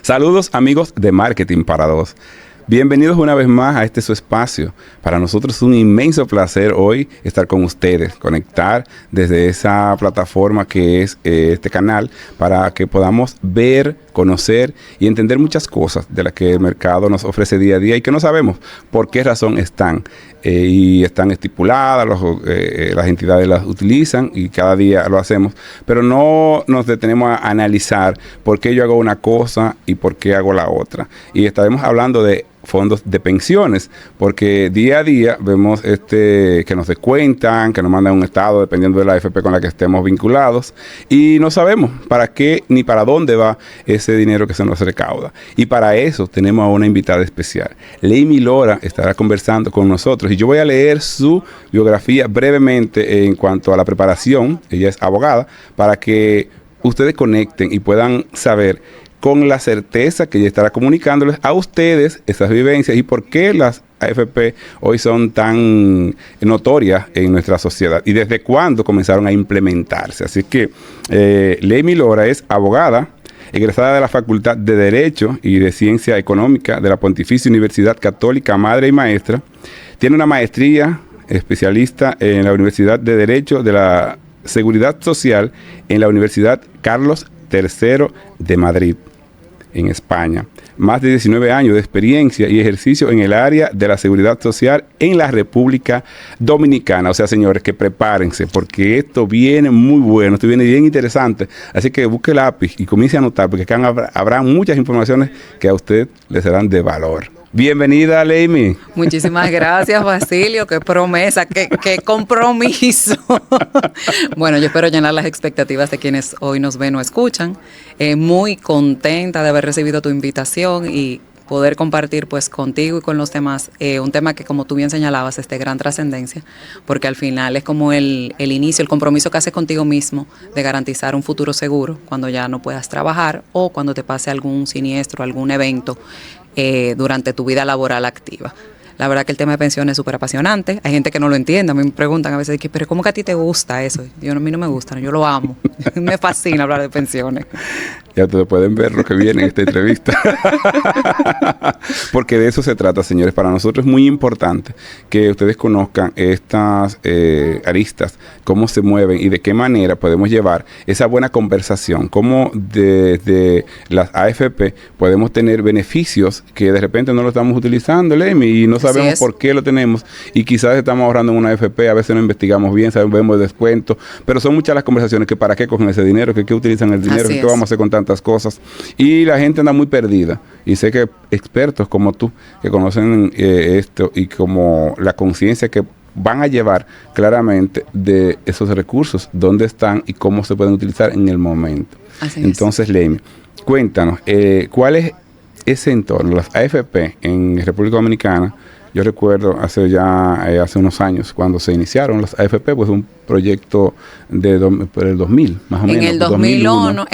Saludos amigos de Marketing para Dos. Bienvenidos una vez más a este su espacio. Para nosotros es un inmenso placer hoy estar con ustedes, conectar desde esa plataforma que es este canal para que podamos ver, conocer y entender muchas cosas de las que el mercado nos ofrece día a día y que no sabemos por qué razón están. Y están estipuladas, las entidades las utilizan y cada día lo hacemos, pero no nos detenemos a analizar por qué yo hago una cosa y por qué hago la otra. Y estaremos hablando de fondos de pensiones, porque día a día vemos que nos descuentan, que nos mandan un estado dependiendo de la AFP con la que estemos vinculados y no sabemos para qué ni para dónde va ese dinero que se nos recauda. Y para eso tenemos a una invitada especial. Leimi Lora estará conversando con nosotros y yo voy a leer su biografía brevemente en cuanto a la preparación. Ella es abogada, para que ustedes conecten y puedan saber con la certeza que ella estará comunicándoles a ustedes esas vivencias y por qué las AFP hoy son tan notorias en nuestra sociedad y desde cuándo comenzaron a implementarse. Así que Leimi Lora es abogada, egresada de la Facultad de Derecho y de Ciencia Económica de la Pontificia Universidad Católica Madre y Maestra. Tiene una maestría especialista en la Universidad de Derecho de la Seguridad Social en la Universidad Carlos III de Madrid, en España. Más de 19 años de experiencia y ejercicio en el área de la seguridad social en la República Dominicana. O sea, señores, que prepárense, porque esto viene muy bueno, esto viene bien interesante. Así que busque lápiz y comience a anotar, porque acá habrá muchas informaciones que a usted le serán de valor. Bienvenida, Leimi. Muchísimas gracias, Basilio. Qué promesa, qué compromiso. Bueno, yo espero llenar las expectativas de quienes hoy nos ven o escuchan. Muy contenta de haber recibido tu invitación y poder compartir pues contigo y con los demás un tema que, como tú bien señalabas, es de gran trascendencia, porque al final es como el inicio, el compromiso que haces contigo mismo de garantizar un futuro seguro cuando ya no puedas trabajar o cuando te pase algún siniestro, algún evento durante tu vida laboral activa. La verdad que el tema de pensiones es súper apasionante. Hay gente que no lo entiende. A mí me preguntan a veces, pero ¿cómo que a ti te gusta eso? A mí no me gusta, yo lo amo. Me fascina hablar de pensiones. Ya ustedes pueden ver lo que viene en esta entrevista. Porque de eso se trata, señores. Para nosotros es muy importante que ustedes conozcan estas aristas, cómo se mueven y de qué manera podemos llevar esa buena conversación. Cómo desde las AFP podemos tener beneficios que de repente no lo estamos utilizando, Leimi, y no sabemos por qué lo tenemos. Y quizás estamos ahorrando en una AFP, a veces no investigamos bien, sabemos de descuento. Pero son muchas las conversaciones que para qué cogen ese dinero, que qué utilizan el dinero, que qué vamos a hacer con tantas cosas, y la gente anda muy perdida, y sé que expertos como tú que conocen esto y como la conciencia que van a llevar claramente de esos recursos, dónde están y cómo se pueden utilizar en el momento. Entonces, Leimi, cuéntanos, ¿cuál es ese entorno? Las AFP en República Dominicana, yo recuerdo hace unos años cuando se iniciaron las AFP, pues un proyecto por el 2000, más o menos. En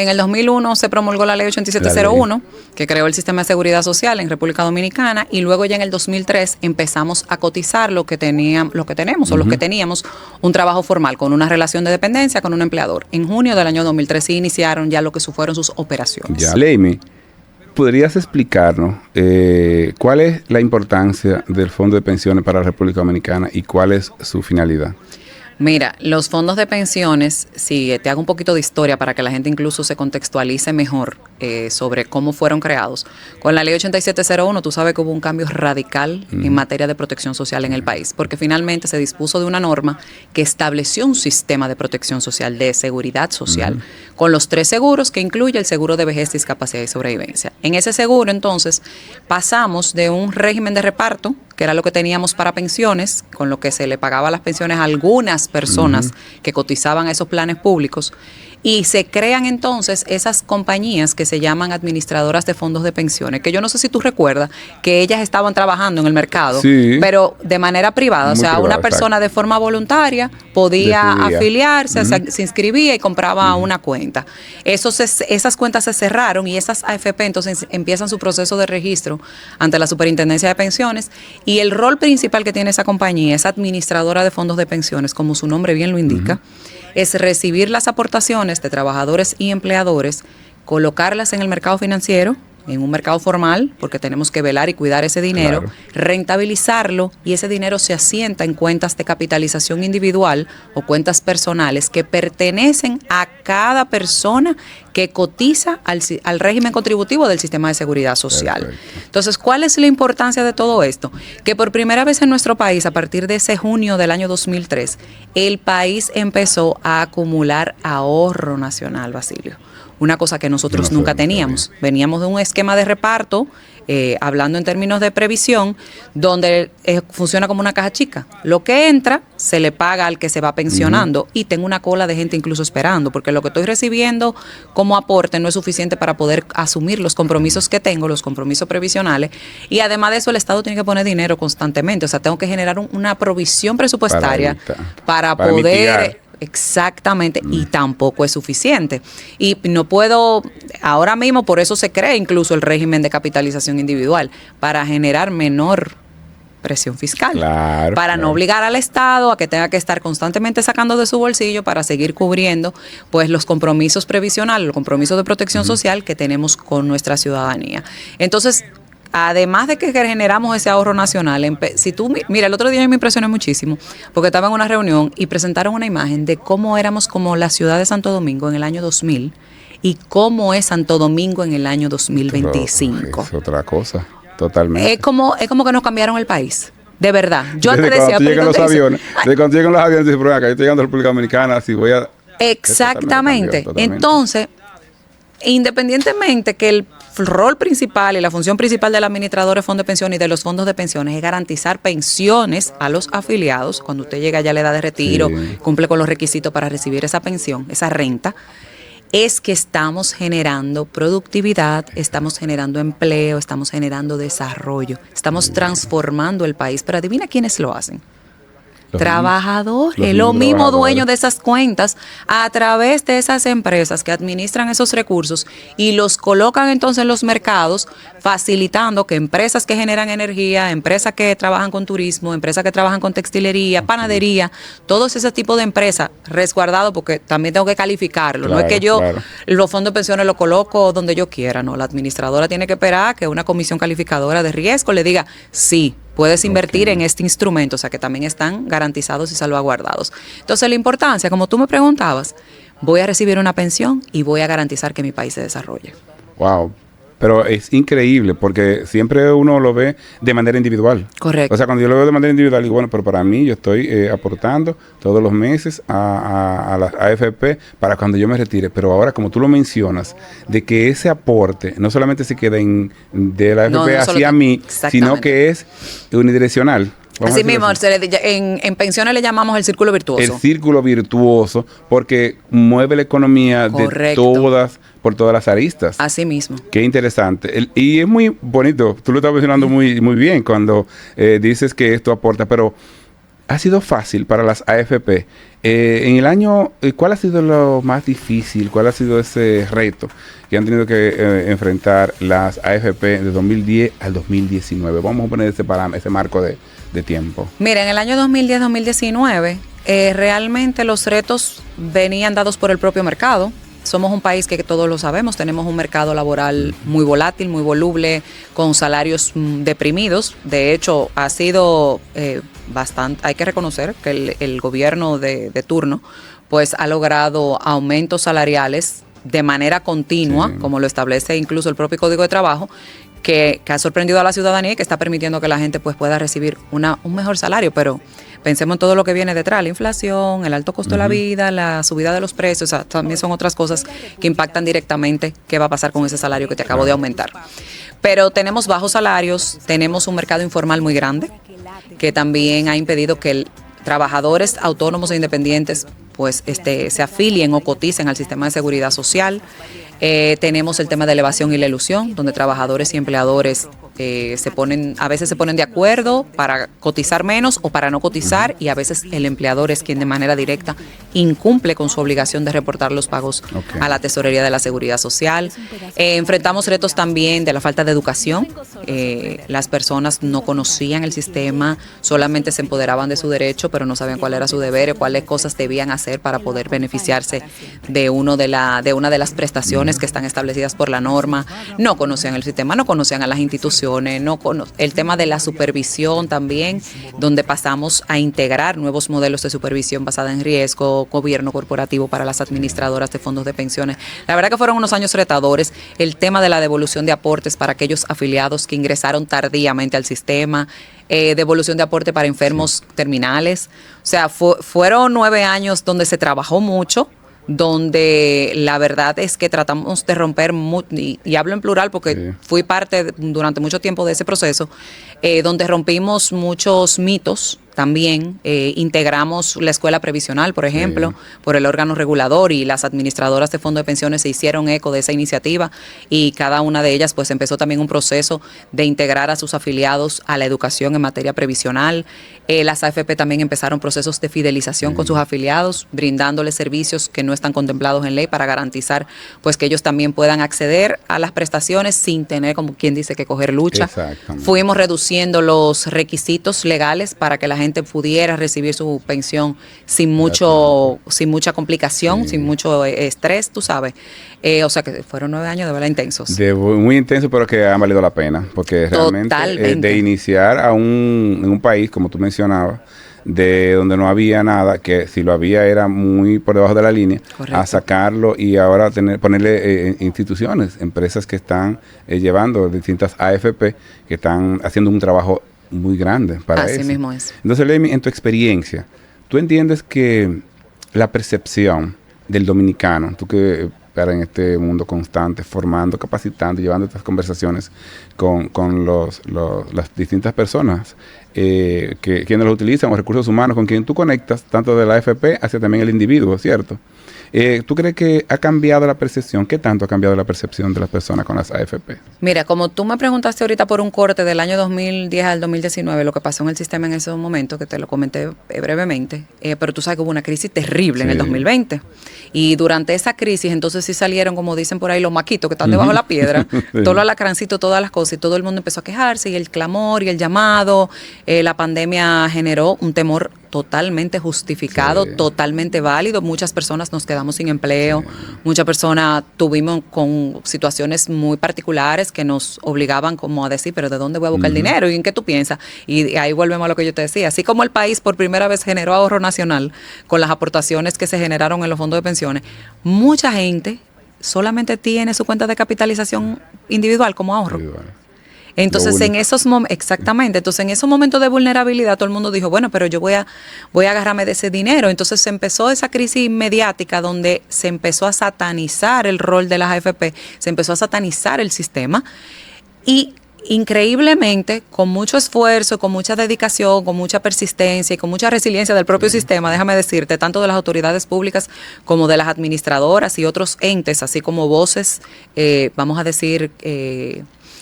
el 2001 se promulgó la ley 8701, que creó el sistema de seguridad social en República Dominicana, y luego ya en el 2003 empezamos a cotizar los que teníamos un trabajo formal con una relación de dependencia con un empleador. En junio del año 2003 sí iniciaron ya lo que fueron sus operaciones. Ya, Leimi, ¿podrías explicarnos cuál es la importancia del Fondo de Pensiones para la República Dominicana y cuál es su finalidad? Mira, los fondos de pensiones, si te hago un poquito de historia para que la gente incluso se contextualice mejor sobre cómo fueron creados. Con la ley 8701, tú sabes que hubo un cambio radical en materia de protección social en el país, porque finalmente se dispuso de una norma que estableció un sistema de protección social, de seguridad social, con los 3 seguros que incluye el seguro de vejez, discapacidad y sobrevivencia. En ese seguro, entonces, pasamos de un régimen de reparto, que era lo que teníamos para pensiones, con lo que se le pagaba las pensiones a algunas personas que cotizaban a esos planes públicos, Y se crean entonces esas compañías que se llaman administradoras de fondos de pensiones, que yo no sé si tú recuerdas que ellas estaban trabajando en el mercado, sí, pero de manera privada. O sea, privada, una persona de forma voluntaria podía afiliarse, se inscribía y compraba una cuenta. Esas cuentas se cerraron y esas AFP entonces empiezan su proceso de registro ante la Superintendencia de Pensiones, y el rol principal que tiene esa compañía, esa administradora de fondos de pensiones, como su nombre bien lo indica, es recibir las aportaciones de trabajadores y empleadores, colocarlas en el mercado financiero, en un mercado formal, porque tenemos que velar y cuidar ese dinero, rentabilizarlo, y ese dinero se asienta en cuentas de capitalización individual o cuentas personales que pertenecen a cada persona que cotiza al régimen contributivo del sistema de seguridad social. Perfecto. Entonces, ¿cuál es la importancia de todo esto? Que por primera vez en nuestro país, a partir de ese junio del año 2003, el país empezó a acumular ahorro nacional, Basilio. Una cosa que nosotros nunca teníamos. Veníamos de un esquema de reparto, hablando en términos de previsión, donde funciona como una caja chica. Lo que entra se le paga al que se va pensionando, y tengo una cola de gente incluso esperando, porque lo que estoy recibiendo como aporte no es suficiente para poder asumir los compromisos que tengo, los compromisos previsionales, y además de eso el Estado tiene que poner dinero constantemente. O sea, tengo que generar una provisión presupuestaria para poder... mitigar. Exactamente, y tampoco es suficiente. Y no puedo, ahora mismo por eso se crea incluso el régimen de capitalización individual, para generar menor presión fiscal, para no obligar al Estado a que tenga que estar constantemente sacando de su bolsillo para seguir cubriendo pues los compromisos previsionales, los compromisos de protección social que tenemos con nuestra ciudadanía. Entonces, además de que generamos ese ahorro nacional, si tú, mira, el otro día me impresioné muchísimo porque estaba en una reunión y presentaron una imagen de cómo éramos como la ciudad de Santo Domingo en el año 2000 y cómo es Santo Domingo en el año 2025. Es otra cosa, totalmente. Es como que nos cambiaron el país. De verdad. Yo desde antes decía, llegan los aviones, desde cuando llegan los aviones, dice, pero acá yo estoy llegando a la República Dominicana, si voy a... Exactamente. Entonces, independientemente que el rol principal y la función principal del administrador de fondos de pensiones y de los fondos de pensiones es garantizar pensiones a los afiliados, cuando usted llega ya a la edad de retiro, cumple con los requisitos para recibir esa pensión, esa renta, es que estamos generando productividad, estamos generando empleo, estamos generando desarrollo, estamos transformando el país. Pero adivina quiénes lo hacen. Trabajadores, los mismos dueños de esas cuentas, a través de esas empresas que administran esos recursos y los colocan entonces en los mercados, facilitando que empresas que generan energía, empresas que trabajan con turismo, empresas que trabajan con textilería, panadería, todos ese tipo de empresas resguardados, porque también tengo que calificarlo. No es que yo los fondos de pensiones los coloco donde yo quiera, no. La administradora tiene que esperar que una comisión calificadora de riesgo le diga sí, puedes invertir en este instrumento, o sea que también están garantizados y salvaguardados. Entonces, la importancia, como tú me preguntabas, voy a recibir una pensión y voy a garantizar que mi país se desarrolle. Wow. Pero es increíble porque siempre uno lo ve de manera individual. Correcto. O sea, cuando yo lo veo de manera individual, digo, bueno, pero para mí yo estoy aportando todos los meses a las AFP para cuando yo me retire. Pero ahora, como tú lo mencionas, de que ese aporte no solamente se queda de la AFP hacia mí, sino que es unidireccional. Así mismo, en pensiones le llamamos el círculo virtuoso. El círculo virtuoso, porque mueve la economía de por todas las aristas. Así mismo. Qué interesante. Y es muy bonito, tú lo estás mencionando muy bien cuando dices que esto aporta, pero ha sido fácil para las AFP. En el año, ¿cuál ha sido lo más difícil? ¿Cuál ha sido ese reto que han tenido que enfrentar las AFP de 2010 al 2019? Vamos a poner ese marco de tiempo. Mira, en el año 2010-2019, realmente los retos venían dados por el propio mercado. Somos un país que todos lo sabemos, tenemos un mercado laboral muy volátil, muy voluble, con salarios deprimidos. De hecho, ha sido bastante, hay que reconocer que el gobierno de turno pues ha logrado aumentos salariales de manera continua, como lo establece incluso el propio Código de Trabajo, que ha sorprendido a la ciudadanía y que está permitiendo que la gente pues pueda recibir un mejor salario. Pero pensemos en todo lo que viene detrás, la inflación, el alto costo de la vida, la subida de los precios, o sea, también son otras cosas que impactan directamente qué va a pasar con ese salario que te acabo de aumentar. Pero tenemos bajos salarios, tenemos un mercado informal muy grande, que también ha impedido que trabajadores autónomos e independientes pues se afilien o coticen al sistema de seguridad social. Tenemos el tema de elevación y la ilusión, donde trabajadores y empleadores a veces se ponen de acuerdo para cotizar menos o para no cotizar, y a veces el empleador es quien de manera directa incumple con su obligación de reportar los pagos a la Tesorería de la Seguridad Social. Enfrentamos retos también de la falta de educación. Las personas no conocían el sistema, solamente se empoderaban de su derecho, pero no sabían cuál era su deber y cuáles cosas debían hacer para poder beneficiarse de una de las prestaciones que están establecidas por la norma. No conocían el sistema, no conocían a las instituciones, el tema de la supervisión también, donde pasamos a integrar nuevos modelos de supervisión basada en riesgo, gobierno corporativo para las administradoras de fondos de pensiones. La verdad que fueron unos años retadores. El tema de la devolución de aportes para aquellos afiliados que ingresaron tardíamente al sistema, devolución de aporte para enfermos terminales. O sea, fueron 9 años donde se trabajó mucho, donde la verdad es que tratamos de romper, y hablo en plural porque fui parte durante mucho tiempo de ese proceso, donde rompimos muchos mitos. También integramos la escuela previsional, por ejemplo, por el órgano regulador, y las administradoras de fondos de pensiones se hicieron eco de esa iniciativa, y cada una de ellas pues empezó también un proceso de integrar a sus afiliados a la educación en materia previsional. Las AFP también empezaron procesos de fidelización con sus afiliados, brindándoles servicios que no están contemplados en ley para garantizar pues que ellos también puedan acceder a las prestaciones sin tener, como quien dice, que coger lucha. Fuimos reduciendo los requisitos legales para que la gente pudiera recibir su pensión sin mucha complicación, sin mucho estrés, tú sabes. O sea que fueron 9 años de verdad intensos. Muy intensos, pero que han valido la pena, porque realmente de iniciar en un país, como tú mencionabas, de donde no había nada, que si lo había era muy por debajo de la línea, a sacarlo y ahora ponerle instituciones, empresas que están llevando distintas AFP, que están haciendo un trabajo muy grande para eso. Así mismo es. Entonces, Lemi, en tu experiencia, ¿tú entiendes que la percepción del dominicano, tú que estás en este mundo constante, formando, capacitando, llevando estas conversaciones con las distintas personas quienes lo utilizan, los recursos humanos, con quien tú conectas, tanto de la AFP hacia también el individuo, ¿cierto? ¿Tú crees que ha cambiado la percepción? ¿Qué tanto ha cambiado la percepción de las personas con las AFP? Mira, como tú me preguntaste ahorita por un corte del año 2010 al 2019, lo que pasó en el sistema en ese momento, que te lo comenté brevemente, pero tú sabes que hubo una crisis terrible en el 2020. Y durante esa crisis, entonces sí salieron, como dicen por ahí, los maquitos que están debajo de la piedra, todos los alacrancitos, todas las cosas, y todo el mundo empezó a quejarse, y el clamor y el llamado. La pandemia generó un temor totalmente justificado, totalmente válido. Muchas personas nos quedamos sin empleo, muchas personas tuvimos con situaciones muy particulares que nos obligaban como a decir, pero ¿de dónde voy a buscar el dinero? ¿Y en qué tú piensas? Y ahí volvemos a lo que yo te decía. Así como el país por primera vez generó ahorro nacional con las aportaciones que se generaron en los fondos de pensiones, mucha gente solamente tiene su cuenta de capitalización individual como ahorro. Entonces, en esos momentos de vulnerabilidad, todo el mundo dijo, bueno, pero yo voy a agarrarme de ese dinero. Entonces, se empezó esa crisis mediática donde se empezó a satanizar el rol de las AFP, se empezó a satanizar el sistema, y increíblemente, con mucho esfuerzo, con mucha dedicación, con mucha persistencia y con mucha resiliencia del propio sistema, déjame decirte, tanto de las autoridades públicas como de las administradoras y otros entes, así como voces, vamos a decir,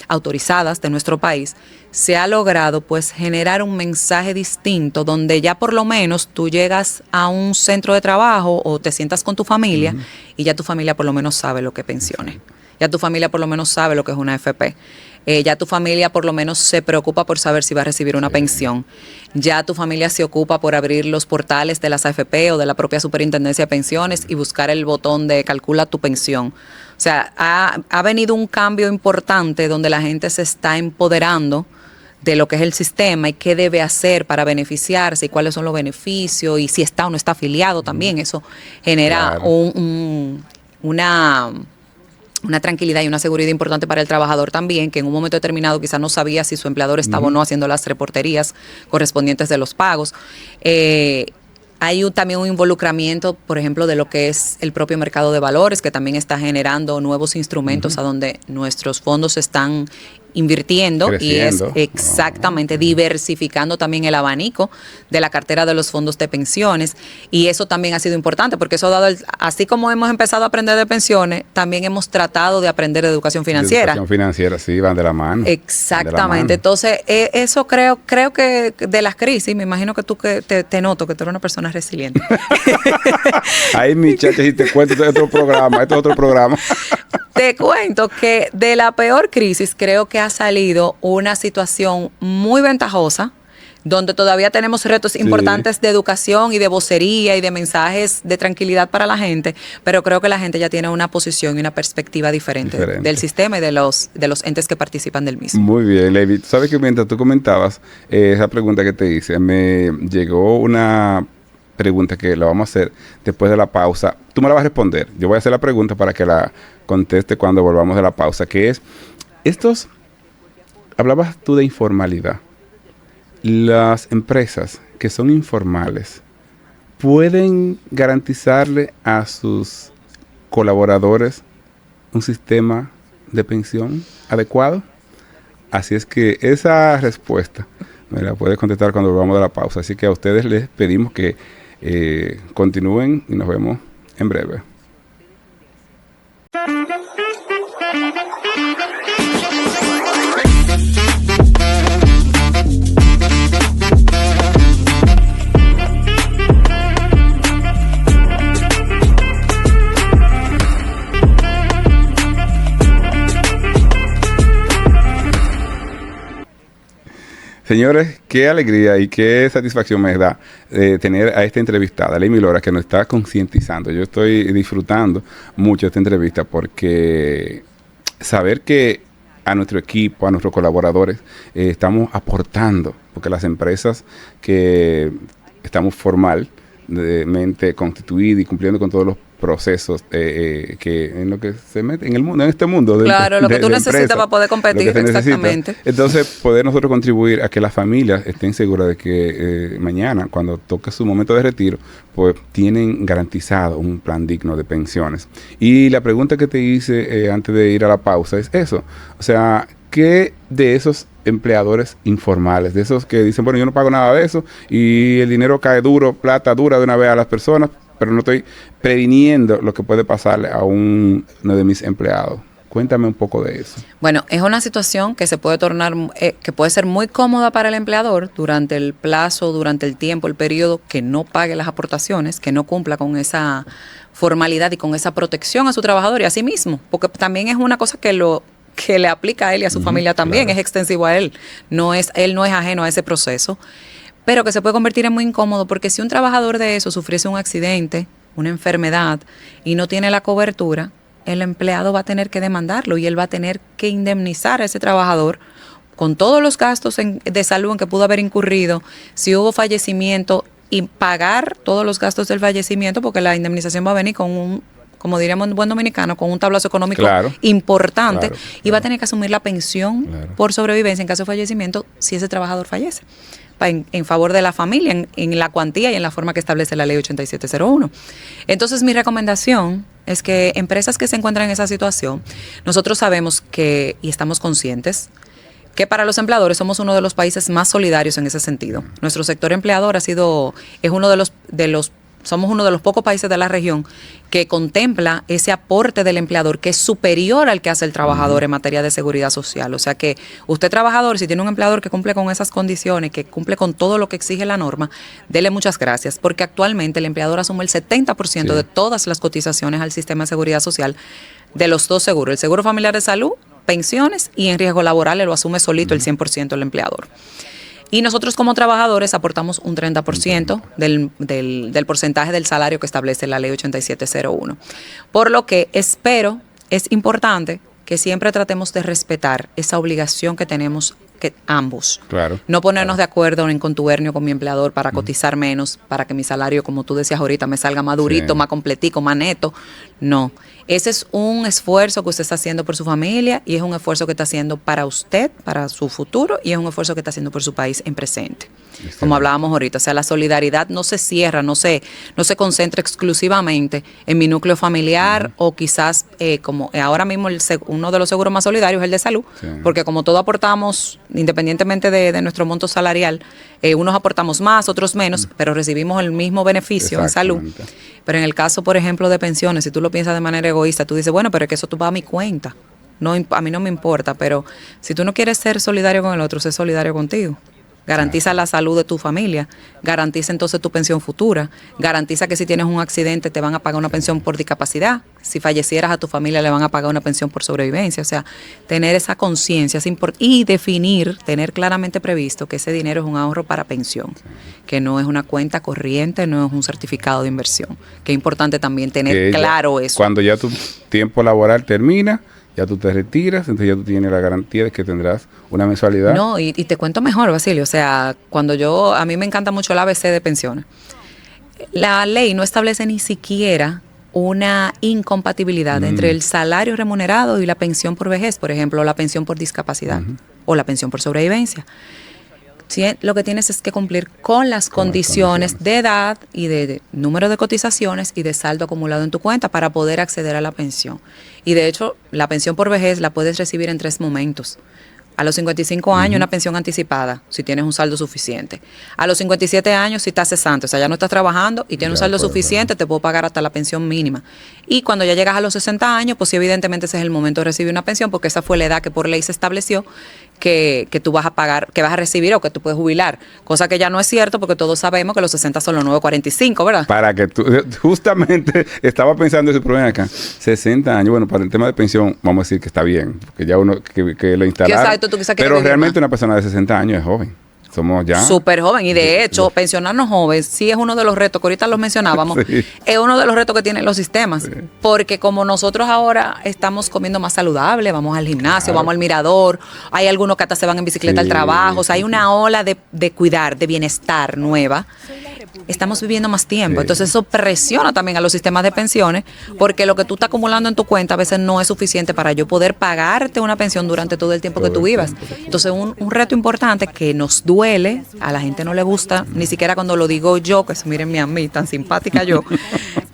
autorizadas de nuestro país, se ha logrado pues generar un mensaje distinto donde ya por lo menos tú llegas a un centro de trabajo o te sientas con tu familia y ya tu familia por lo menos sabe lo que es pensiones, ya tu familia por lo menos sabe lo que es una AFP. Ya tu familia por lo menos se preocupa por saber si va a recibir una pensión. Ya tu familia se ocupa por abrir los portales de las AFP o de la propia Superintendencia de Pensiones y buscar el botón de calcula tu pensión. O sea, ha venido un cambio importante donde la gente se está empoderando de lo que es el sistema y qué debe hacer para beneficiarse y cuáles son los beneficios y si está o no está afiliado también. Eso genera una tranquilidad y una seguridad importante para el trabajador también, que en un momento determinado quizás no sabía si su empleador estaba o no haciendo las reporterías correspondientes de los pagos. Hay también un involucramiento, por ejemplo, de lo que es el propio mercado de valores, que también está generando nuevos instrumentos a donde nuestros fondos están invirtiendo creciendo. y es exactamente diversificando también el abanico de la cartera de los fondos de pensiones, y eso también ha sido importante porque eso ha dado, así como hemos empezado a aprender de pensiones, también hemos tratado de aprender de educación financiera. De educación financiera, sí, van de la mano. Exactamente. Entonces, eso creo que de las crisis, me imagino que tú que te noto que tú eres una persona resiliente. Ay, muchachos, y te cuento, esto es otro programa. Te cuento que de la peor crisis creo que ha salido una situación muy ventajosa, donde todavía tenemos retos importantes de educación y de vocería y de mensajes de tranquilidad para la gente, pero creo que la gente ya tiene una posición y una perspectiva diferente del sistema y de los entes que participan del mismo. Muy bien, Levi. ¿Sabes que mientras tú comentabas esa pregunta que te hice, me llegó una pregunta que la vamos a hacer después de la pausa? Tú me la vas a responder. Yo voy a hacer la pregunta para que la conteste cuando volvamos de la pausa, que es, hablabas tú de informalidad. Las empresas que son informales pueden garantizarle a sus colaboradores un sistema de pensión adecuado. Así es que esa respuesta me la puedes contestar cuando volvamos de la pausa. Así que a ustedes les pedimos que continúen y nos vemos en breve. Señores, qué alegría y qué satisfacción me da tener a esta entrevistada, Leimi Lora, que nos está concientizando. Yo estoy disfrutando mucho esta entrevista porque saber que a nuestro equipo, a nuestros colaboradores, estamos aportando, porque las empresas que estamos formalmente constituidas y cumpliendo con todos los procesos que en lo que se mete en el mundo, en este mundo. Claro, lo que tú necesitas para poder competir, exactamente. Entonces, poder nosotros contribuir a que las familias estén seguras de que mañana, cuando toque su momento de retiro, pues tienen garantizado un plan digno de pensiones. Y la pregunta que te hice antes de ir a la pausa es eso. O sea, ¿qué de esos empleadores informales, de esos que dicen, bueno, yo no pago nada de eso y el dinero cae duro, plata dura de una vez a las personas, pero no estoy previniendo lo que puede pasarle a uno de mis empleados? Cuéntame un poco de eso. Bueno, es una situación que se puede tornar, que puede ser muy cómoda para el empleador durante el plazo, durante el tiempo, el periodo que no pague las aportaciones, que no cumpla con esa formalidad y con esa protección a su trabajador y a sí mismo, porque también es una cosa que le aplica a él y a su familia también, claro. Es extensivo a él. Él no es ajeno a ese proceso, pero que se puede convertir en muy incómodo, porque si un trabajador de eso sufriese un accidente, una enfermedad y no tiene la cobertura, el empleado va a tener que demandarlo y él va a tener que indemnizar a ese trabajador con todos los gastos de salud en que pudo haber incurrido, si hubo fallecimiento, y pagar todos los gastos del fallecimiento, porque la indemnización va a venir con un, como diríamos en buen dominicano, con un tablazo económico importante, y va a tener que asumir la pensión por sobrevivencia en caso de fallecimiento si ese trabajador fallece, en favor de la familia, en la cuantía y en la forma que establece la ley 8701. Entonces, mi recomendación es que empresas que se encuentran en esa situación, nosotros sabemos que, y estamos conscientes, que para los empleadores somos uno de los países más solidarios en ese sentido. Nuestro sector empleador somos uno de los pocos países de la región que contempla ese aporte del empleador que es superior al que hace el trabajador en materia de seguridad social. O sea que usted, trabajador, si tiene un empleador que cumple con esas condiciones, que cumple con todo lo que exige la norma, dele muchas gracias, porque actualmente el empleador asume el 70% de todas las cotizaciones al sistema de seguridad social de los dos seguros, el seguro familiar de salud, pensiones, y en riesgo laboral lo asume solito el 100% el empleador. Y nosotros como trabajadores aportamos un 30% del porcentaje del salario que establece la ley 8701. Por lo que es importante que siempre tratemos de respetar esa obligación que tenemos que ambos. Claro. No ponernos de acuerdo en contubernio con mi empleador para cotizar menos, para que mi salario, como tú decías ahorita, me salga más durito, más completico, más neto. No. Ese es un esfuerzo que usted está haciendo por su familia y es un esfuerzo que está haciendo para usted, para su futuro, y es un esfuerzo que está haciendo por su país en presente. Como hablábamos ahorita, o sea, la solidaridad no se cierra, no se concentra exclusivamente en mi núcleo familiar o quizás como ahora mismo uno de los seguros más solidarios es el de salud, porque como todos aportamos, independientemente de nuestro monto salarial, unos aportamos más, otros menos, pero recibimos el mismo beneficio en salud. Pero en el caso, por ejemplo, de pensiones, si tú lo piensas de manera egoísta, tú dices, bueno, pero es que eso tú vas a mi cuenta. No, a mí no me importa, pero si tú no quieres ser solidario con el otro, sé solidario contigo. Garantiza la salud de tu familia, garantiza entonces tu pensión futura, garantiza que si tienes un accidente te van a pagar una pensión por discapacidad, si fallecieras a tu familia le van a pagar una pensión por sobrevivencia, o sea, tener esa conciencia y definir, tener claramente previsto que ese dinero es un ahorro para pensión, que no es una cuenta corriente, no es un certificado de inversión, que es importante también tener claro eso. Cuando ya tu tiempo laboral termina, ya tú te retiras, entonces ya tú tienes la garantía de que tendrás una mensualidad. No, y te cuento mejor, Basilio, o sea, a mí me encanta mucho el ABC de pensiones. La ley no establece ni siquiera una incompatibilidad entre el salario remunerado y la pensión por vejez, por ejemplo, la pensión por discapacidad o la pensión por sobrevivencia. Lo que tienes es que cumplir con las condiciones de edad y de número de cotizaciones y de saldo acumulado en tu cuenta para poder acceder a la pensión. Y de hecho, la pensión por vejez la puedes recibir en 3 momentos. A los 55 años, una pensión anticipada, si tienes un saldo suficiente. A los 57 años, si estás cesante, o sea, ya no estás trabajando y tienes un saldo suficiente, te puedo pagar hasta la pensión mínima. Y cuando ya llegas a los 60 años, pues sí, evidentemente ese es el momento de recibir una pensión, porque esa fue la edad que por ley se estableció que tú vas a pagar, que vas a recibir o que tú puedes jubilar. Cosa que ya no es cierto, porque todos sabemos que los 60 son los nuevos 45, ¿verdad? Para que tú, justamente, estaba pensando ese problema acá. 60 años, bueno, para el tema de pensión, vamos a decir que está bien, porque ya uno que lo instalaron. Exacto, tú quizás pero realmente una persona de 60 años es joven. Somos ya súper joven y de hecho pensionarnos jóvenes sí es uno de los retos que ahorita los mencionábamos, es uno de los retos que tienen los sistemas, porque como nosotros ahora estamos comiendo más saludable, vamos al gimnasio, vamos al mirador, hay algunos que hasta se van en bicicleta al trabajo, o sea, hay una ola de cuidar, de bienestar nueva. Estamos viviendo más tiempo, entonces eso presiona también a los sistemas de pensiones, porque lo que tú estás acumulando en tu cuenta a veces no es suficiente para yo poder pagarte una pensión durante todo el tiempo que tú vivas. Entonces un reto importante que nos duele, a la gente no le gusta, ni siquiera cuando lo digo yo, que mírenme a mí, tan simpática yo,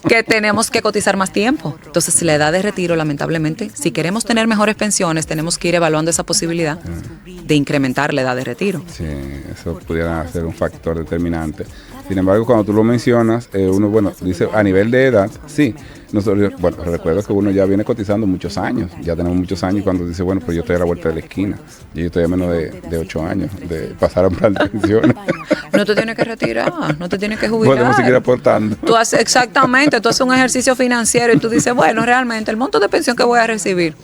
que tenemos que cotizar más tiempo. Entonces si la edad de retiro, lamentablemente, si queremos tener mejores pensiones, tenemos que ir evaluando esa posibilidad de incrementar la edad de retiro. Sí, eso pudiera ser un factor determinante. Sin embargo, cuando tú lo mencionas, uno, dice a nivel de edad, sí. Nosotros, recuerdo que uno ya viene cotizando muchos años, ya tenemos muchos años cuando dice, bueno, pero yo estoy a la vuelta de la esquina, yo estoy a menos de 8 años de pasar a un plan de pensiones. No te tienes que retirar, no te tienes que jubilar. Podemos seguir aportando. Exactamente, tú haces un ejercicio financiero y tú dices, bueno, realmente el monto de pensión que voy a recibir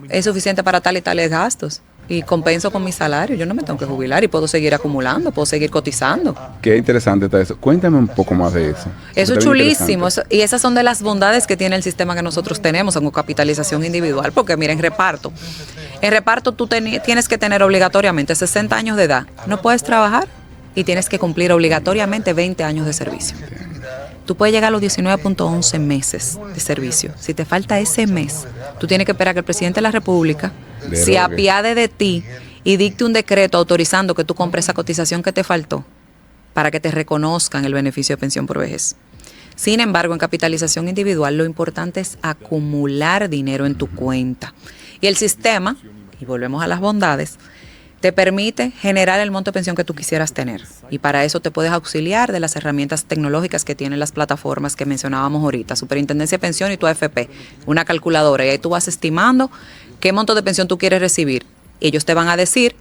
es suficiente para tal y tales gastos. Y compenso con mi salario, yo no me tengo que jubilar y puedo seguir acumulando, puedo seguir cotizando. Qué interesante está eso. Cuéntame un poco más de eso. Eso es chulísimo, y esas son de las bondades que tiene el sistema que nosotros tenemos en capitalización individual, porque mira, en reparto tú tienes que tener obligatoriamente 60 años de edad, no puedes trabajar y tienes que cumplir obligatoriamente 20 años de servicio. Tú puedes llegar a los 19.11 meses de servicio. Si te falta ese mes, tú tienes que esperar que el presidente de la República se apiade de ti y dicte un decreto autorizando que tú compres esa cotización que te faltó para que te reconozcan el beneficio de pensión por vejez. Sin embargo, en capitalización individual lo importante es acumular dinero en tu cuenta. Y el sistema, y volvemos a las bondades, te permite generar el monto de pensión que tú quisieras tener. Y para eso te puedes auxiliar de las herramientas tecnológicas que tienen las plataformas que mencionábamos ahorita, Superintendencia de Pensión y tu AFP, una calculadora. Y ahí tú vas estimando qué monto de pensión tú quieres recibir. Ellos te van a decir,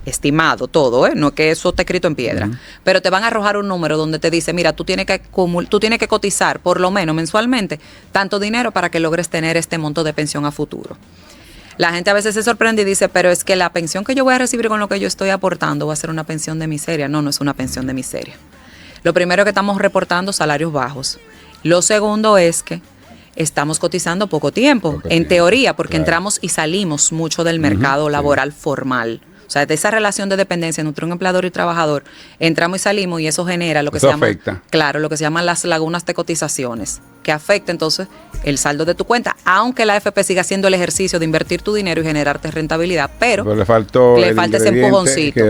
estimado todo, no que eso esté escrito en piedra, pero te van a arrojar un número donde te dice, mira, tú tienes que cotizar por lo menos mensualmente tanto dinero para que logres tener este monto de pensión a futuro. La gente a veces se sorprende y dice, pero es que la pensión que yo voy a recibir con lo que yo estoy aportando va a ser una pensión de miseria. No, no es una pensión de miseria. Lo primero que estamos reportando, salarios bajos. Lo segundo es que estamos cotizando poco tiempo, en teoría, porque entramos y salimos mucho del mercado laboral formal. O sea, de esa relación de dependencia entre un empleador y trabajador, entramos y salimos y eso genera lo que se llama, claro, lo que se llaman las lagunas de cotizaciones, que afecta entonces el saldo de tu cuenta, aunque la AFP siga haciendo el ejercicio de invertir tu dinero y generarte rentabilidad, pero le falta ese empujoncito.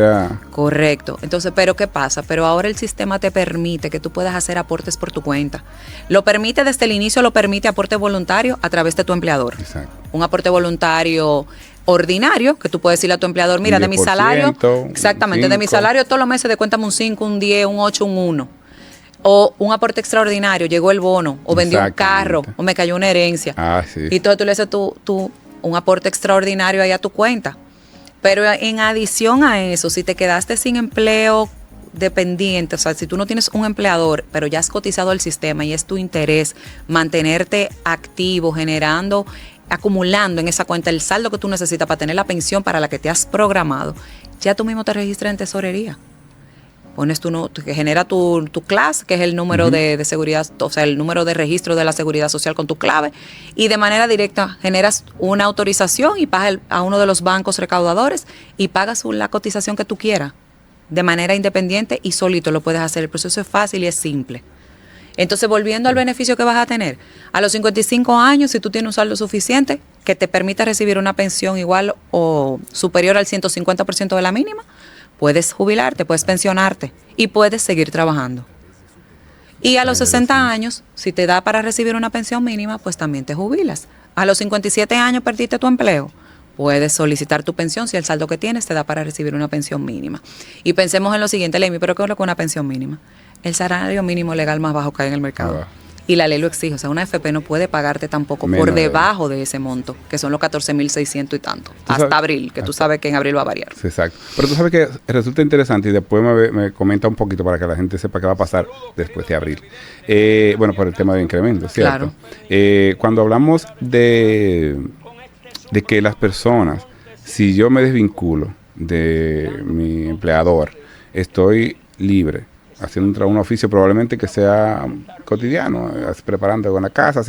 Correcto. Entonces, ¿pero qué pasa? Pero ahora el sistema te permite que tú puedas hacer aportes por tu cuenta. Lo permite desde el inicio, lo permite aporte voluntario a través de tu empleador. Exacto. Un aporte voluntario ordinario, que tú puedes decirle a tu empleador, mira, de mi salario, exactamente, de mi salario todos los meses descuéntame un 5, un 10, un 8, un 1. O un aporte extraordinario, llegó el bono, o vendí un carro, o me cayó una herencia. Y entonces tú le haces un aporte extraordinario ahí a tu cuenta. Pero en adición a eso, si te quedaste sin empleo dependiente, o sea, si tú no tienes un empleador, pero ya has cotizado al sistema y es tu interés mantenerte activo, generando, acumulando en esa cuenta el saldo que tú necesitas para tener la pensión para la que te has programado, ya tú mismo te registras en tesorería. Pones que genera tu clase, que es el número de seguridad, o sea, el número de registro de la seguridad social con tu clave, y de manera directa generas una autorización y pagas a uno de los bancos recaudadores y pagas la cotización que tú quieras, de manera independiente y solito lo puedes hacer. El proceso es fácil y es simple. Entonces, volviendo al beneficio que vas a tener, a los 55 años, si tú tienes un saldo suficiente que te permita recibir una pensión igual o superior al 150% de la mínima, puedes jubilarte, puedes pensionarte y puedes seguir trabajando. Y a los 60 años, si te da para recibir una pensión mínima, pues también te jubilas. A los 57 años perdiste tu empleo, puedes solicitar tu pensión si el saldo que tienes te da para recibir una pensión mínima. Y pensemos en lo siguiente, Lemi, ¿pero qué es lo que es una pensión mínima? El salario mínimo legal más bajo que hay en el mercado. Y la ley lo exige. O sea, una AFP no puede pagarte tampoco por debajo de ese monto, que son los 14.600 y tanto, hasta abril, que tú sabes que en abril va a variar. Exacto. Pero tú sabes que resulta interesante y después me comenta un poquito para que la gente sepa qué va a pasar después de abril. Bueno, por el tema de incremento, ¿cierto? Claro. Cuando hablamos de que las personas, si yo me desvinculo de mi empleador, estoy libre, haciendo un oficio probablemente que sea cotidiano, preparando algo en la casa,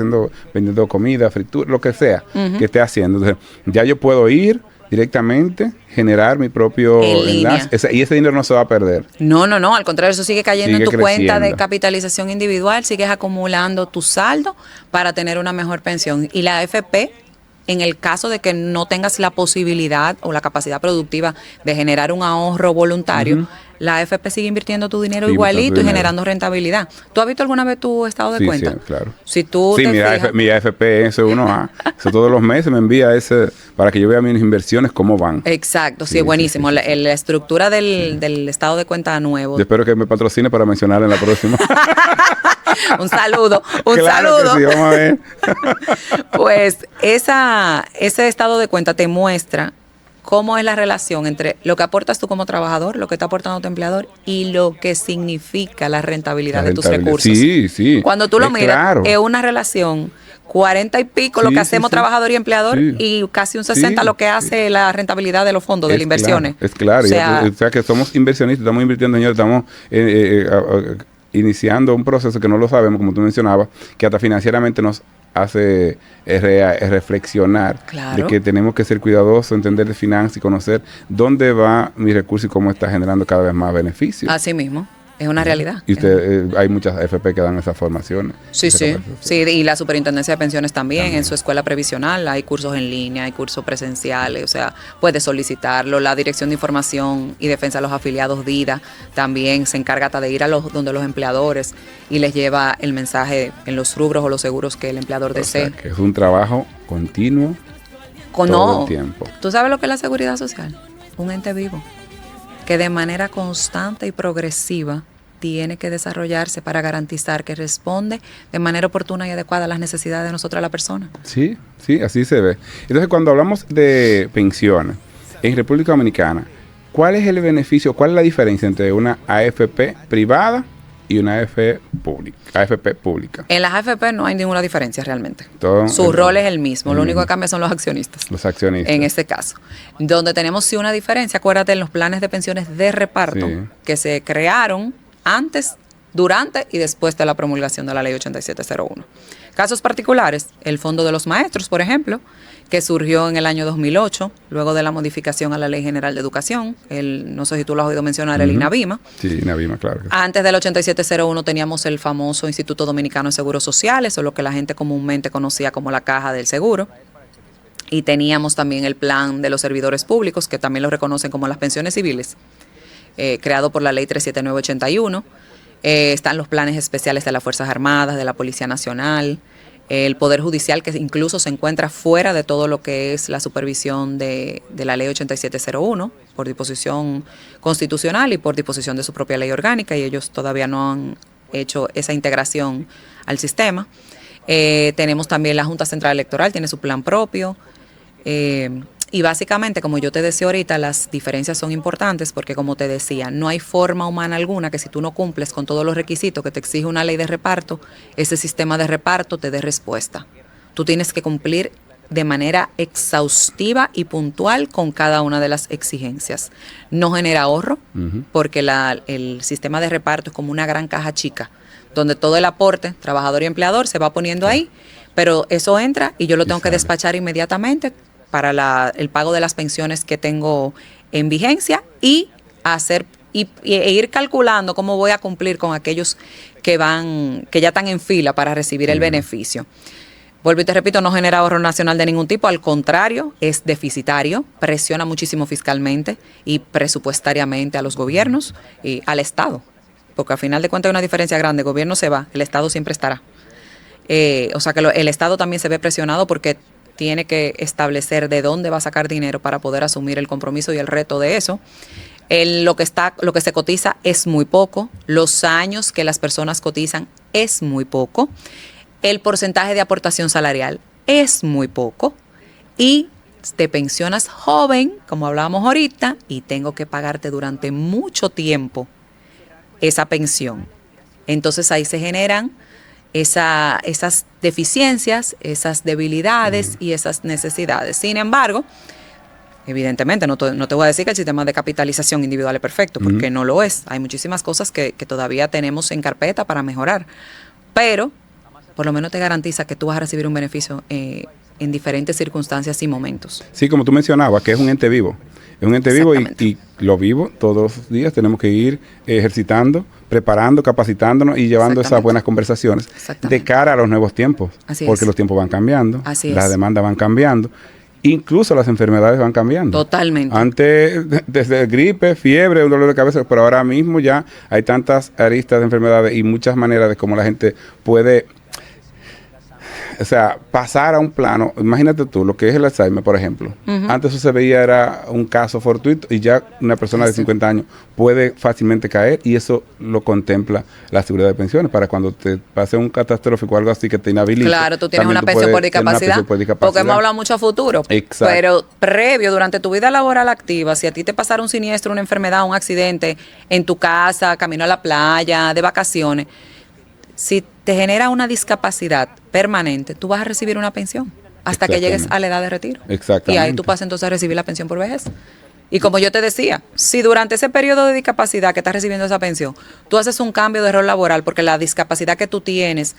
vendiendo comida, fritura, lo que sea que esté haciendo. Entonces, ya yo puedo ir directamente, generar mi propio enlace, y ese dinero no se va a perder. No, al contrario, eso sigue cayendo en tu cuenta de capitalización individual, sigues acumulando tu saldo para tener una mejor pensión. Y la AFP, en el caso de que no tengas la posibilidad o la capacidad productiva de generar un ahorro voluntario, la AFP sigue invirtiendo tu dinero igualito y generando rentabilidad. ¿Tú has visto alguna vez tu estado de cuenta? Sí, claro. Si tú mi AFP es uno, eso todos los meses me envía ese para que yo vea mis inversiones cómo van. Exacto, sí, buenísimo. La estructura del estado de cuenta nuevo. Yo espero que me patrocine para mencionar en la próxima. Un saludo. Claro que sí, vamos a ver. Pues ese estado de cuenta te muestra cómo es la relación entre lo que aportas tú como trabajador, lo que está aportando tu empleador y lo que significa la rentabilidad de tus recursos. Sí. Cuando tú lo miras, es una relación 40 y pico lo que hacemos trabajador y empleador y casi un 60 lo que hace la rentabilidad de los fondos, de las inversiones. Es claro. O sea que somos inversionistas, estamos invirtiendo, señores, estamos iniciando un proceso que no lo sabemos, como tú mencionabas, que hasta financieramente nos hace reflexionar de que tenemos que ser cuidadosos, entender de finanzas y conocer dónde va mi recurso y cómo está generando cada vez más beneficios. Así mismo. Es una realidad. Y hay muchas AFP que dan esas formaciones. Sí, y la Superintendencia de Pensiones también, en su escuela previsional, hay cursos en línea, hay cursos presenciales, o sea, puedes solicitarlo. La Dirección de Información y Defensa de los Afiliados, DIDA, también se encarga hasta de ir donde los empleadores y les lleva el mensaje en los rubros o los seguros que el empleador desee. Que es un trabajo continuo todo el tiempo. ¿Tú sabes lo que es la seguridad social? Un ente vivo que de manera constante y progresiva tiene que desarrollarse para garantizar que responde de manera oportuna y adecuada a las necesidades de nosotros, la persona. Sí, así se ve. Entonces, cuando hablamos de pensiones en República Dominicana, ¿cuál es el beneficio, cuál es la diferencia entre una AFP privada y una AFP pública? En las AFP no hay ninguna diferencia realmente. Su rol es el mismo. Lo único que cambia son los accionistas. Los accionistas. En este caso. Donde tenemos sí una diferencia, acuérdate, en los planes de pensiones de reparto que se crearon antes, durante y después de la promulgación de la Ley 8701. Casos particulares, el Fondo de los Maestros, por ejemplo, que surgió en el año 2008, luego de la modificación a la Ley General de Educación, no sé si tú lo has oído mencionar, el INAVIMA. Sí, INAVIMA, claro. Antes del 8701 teníamos el famoso Instituto Dominicano de Seguros Sociales, o lo que la gente comúnmente conocía como la Caja del Seguro. Y teníamos también el Plan de los Servidores Públicos, que también lo reconocen como las pensiones civiles, creado por la Ley 37981. Están los planes especiales de las Fuerzas Armadas, de la Policía Nacional, el Poder Judicial, que incluso se encuentra fuera de todo lo que es la supervisión de la Ley 8701, por disposición constitucional y por disposición de su propia ley orgánica, y ellos todavía no han hecho esa integración al sistema. Tenemos también la Junta Central Electoral, tiene su plan propio. Y básicamente, como yo te decía ahorita, las diferencias son importantes porque, como te decía, no hay forma humana alguna que si tú no cumples con todos los requisitos que te exige una ley de reparto, ese sistema de reparto te dé respuesta. Tú tienes que cumplir de manera exhaustiva y puntual con cada una de las exigencias. No genera ahorro, porque el sistema de reparto es como una gran caja chica, donde todo el aporte, trabajador y empleador, se va poniendo ahí, pero eso entra y yo lo tengo que despachar inmediatamente para el pago de las pensiones que tengo en vigencia y ir calculando cómo voy a cumplir con aquellos que ya están en fila para recibir el beneficio. Vuelvo y te repito, no genera ahorro nacional de ningún tipo, al contrario, es deficitario, presiona muchísimo fiscalmente y presupuestariamente a los gobiernos y al Estado, porque al final de cuentas hay una diferencia grande, el gobierno se va, el Estado siempre estará. O sea que el Estado también se ve presionado porque tiene que establecer de dónde va a sacar dinero para poder asumir el compromiso y el reto de eso. Lo que se cotiza es muy poco, los años que las personas cotizan es muy poco, el porcentaje de aportación salarial es muy poco y te pensionas joven, como hablábamos ahorita, y tengo que pagarte durante mucho tiempo esa pensión. Entonces ahí se generan esas deficiencias, esas debilidades y esas necesidades. Sin embargo, evidentemente no te voy a decir que el sistema de capitalización individual es perfecto, porque no lo es. Hay muchísimas cosas que todavía tenemos en carpeta para mejorar, pero por lo menos te garantiza que tú vas a recibir un beneficio en diferentes circunstancias y momentos. Sí, como tú mencionabas, que es un ente vivo. Es un ente vivo y lo vivo todos los días. Tenemos que ir ejercitando, preparando, capacitándonos y llevando esas buenas conversaciones de cara a los nuevos tiempos. Porque los tiempos van cambiando, las demandas van cambiando, incluso las enfermedades van cambiando. Totalmente. Antes, desde gripe, fiebre, un dolor de cabeza, pero ahora mismo ya hay tantas aristas de enfermedades y muchas maneras de cómo la gente puede... O sea, pasar a un plano, imagínate tú, lo que es el Alzheimer, por ejemplo. Antes eso se veía era un caso fortuito y ya una persona de 50 años puede fácilmente caer y eso lo contempla la seguridad de pensiones para cuando te pase un catastrófico o algo así que te inhabilite. Claro, tú tienes una pensión por discapacidad, porque hemos hablado mucho a futuro. Exacto. Pero previo, durante tu vida laboral activa, si a ti te pasara un siniestro, una enfermedad, un accidente en tu casa, camino a la playa, de vacaciones, si te genera una discapacidad permanente, tú vas a recibir una pensión hasta que llegues a la edad de retiro. Exactamente. Y ahí tú pasas entonces a recibir la pensión por vejez. Y como yo te decía, si durante ese periodo de discapacidad que estás recibiendo esa pensión, tú haces un cambio de rol laboral porque la discapacidad que tú tienes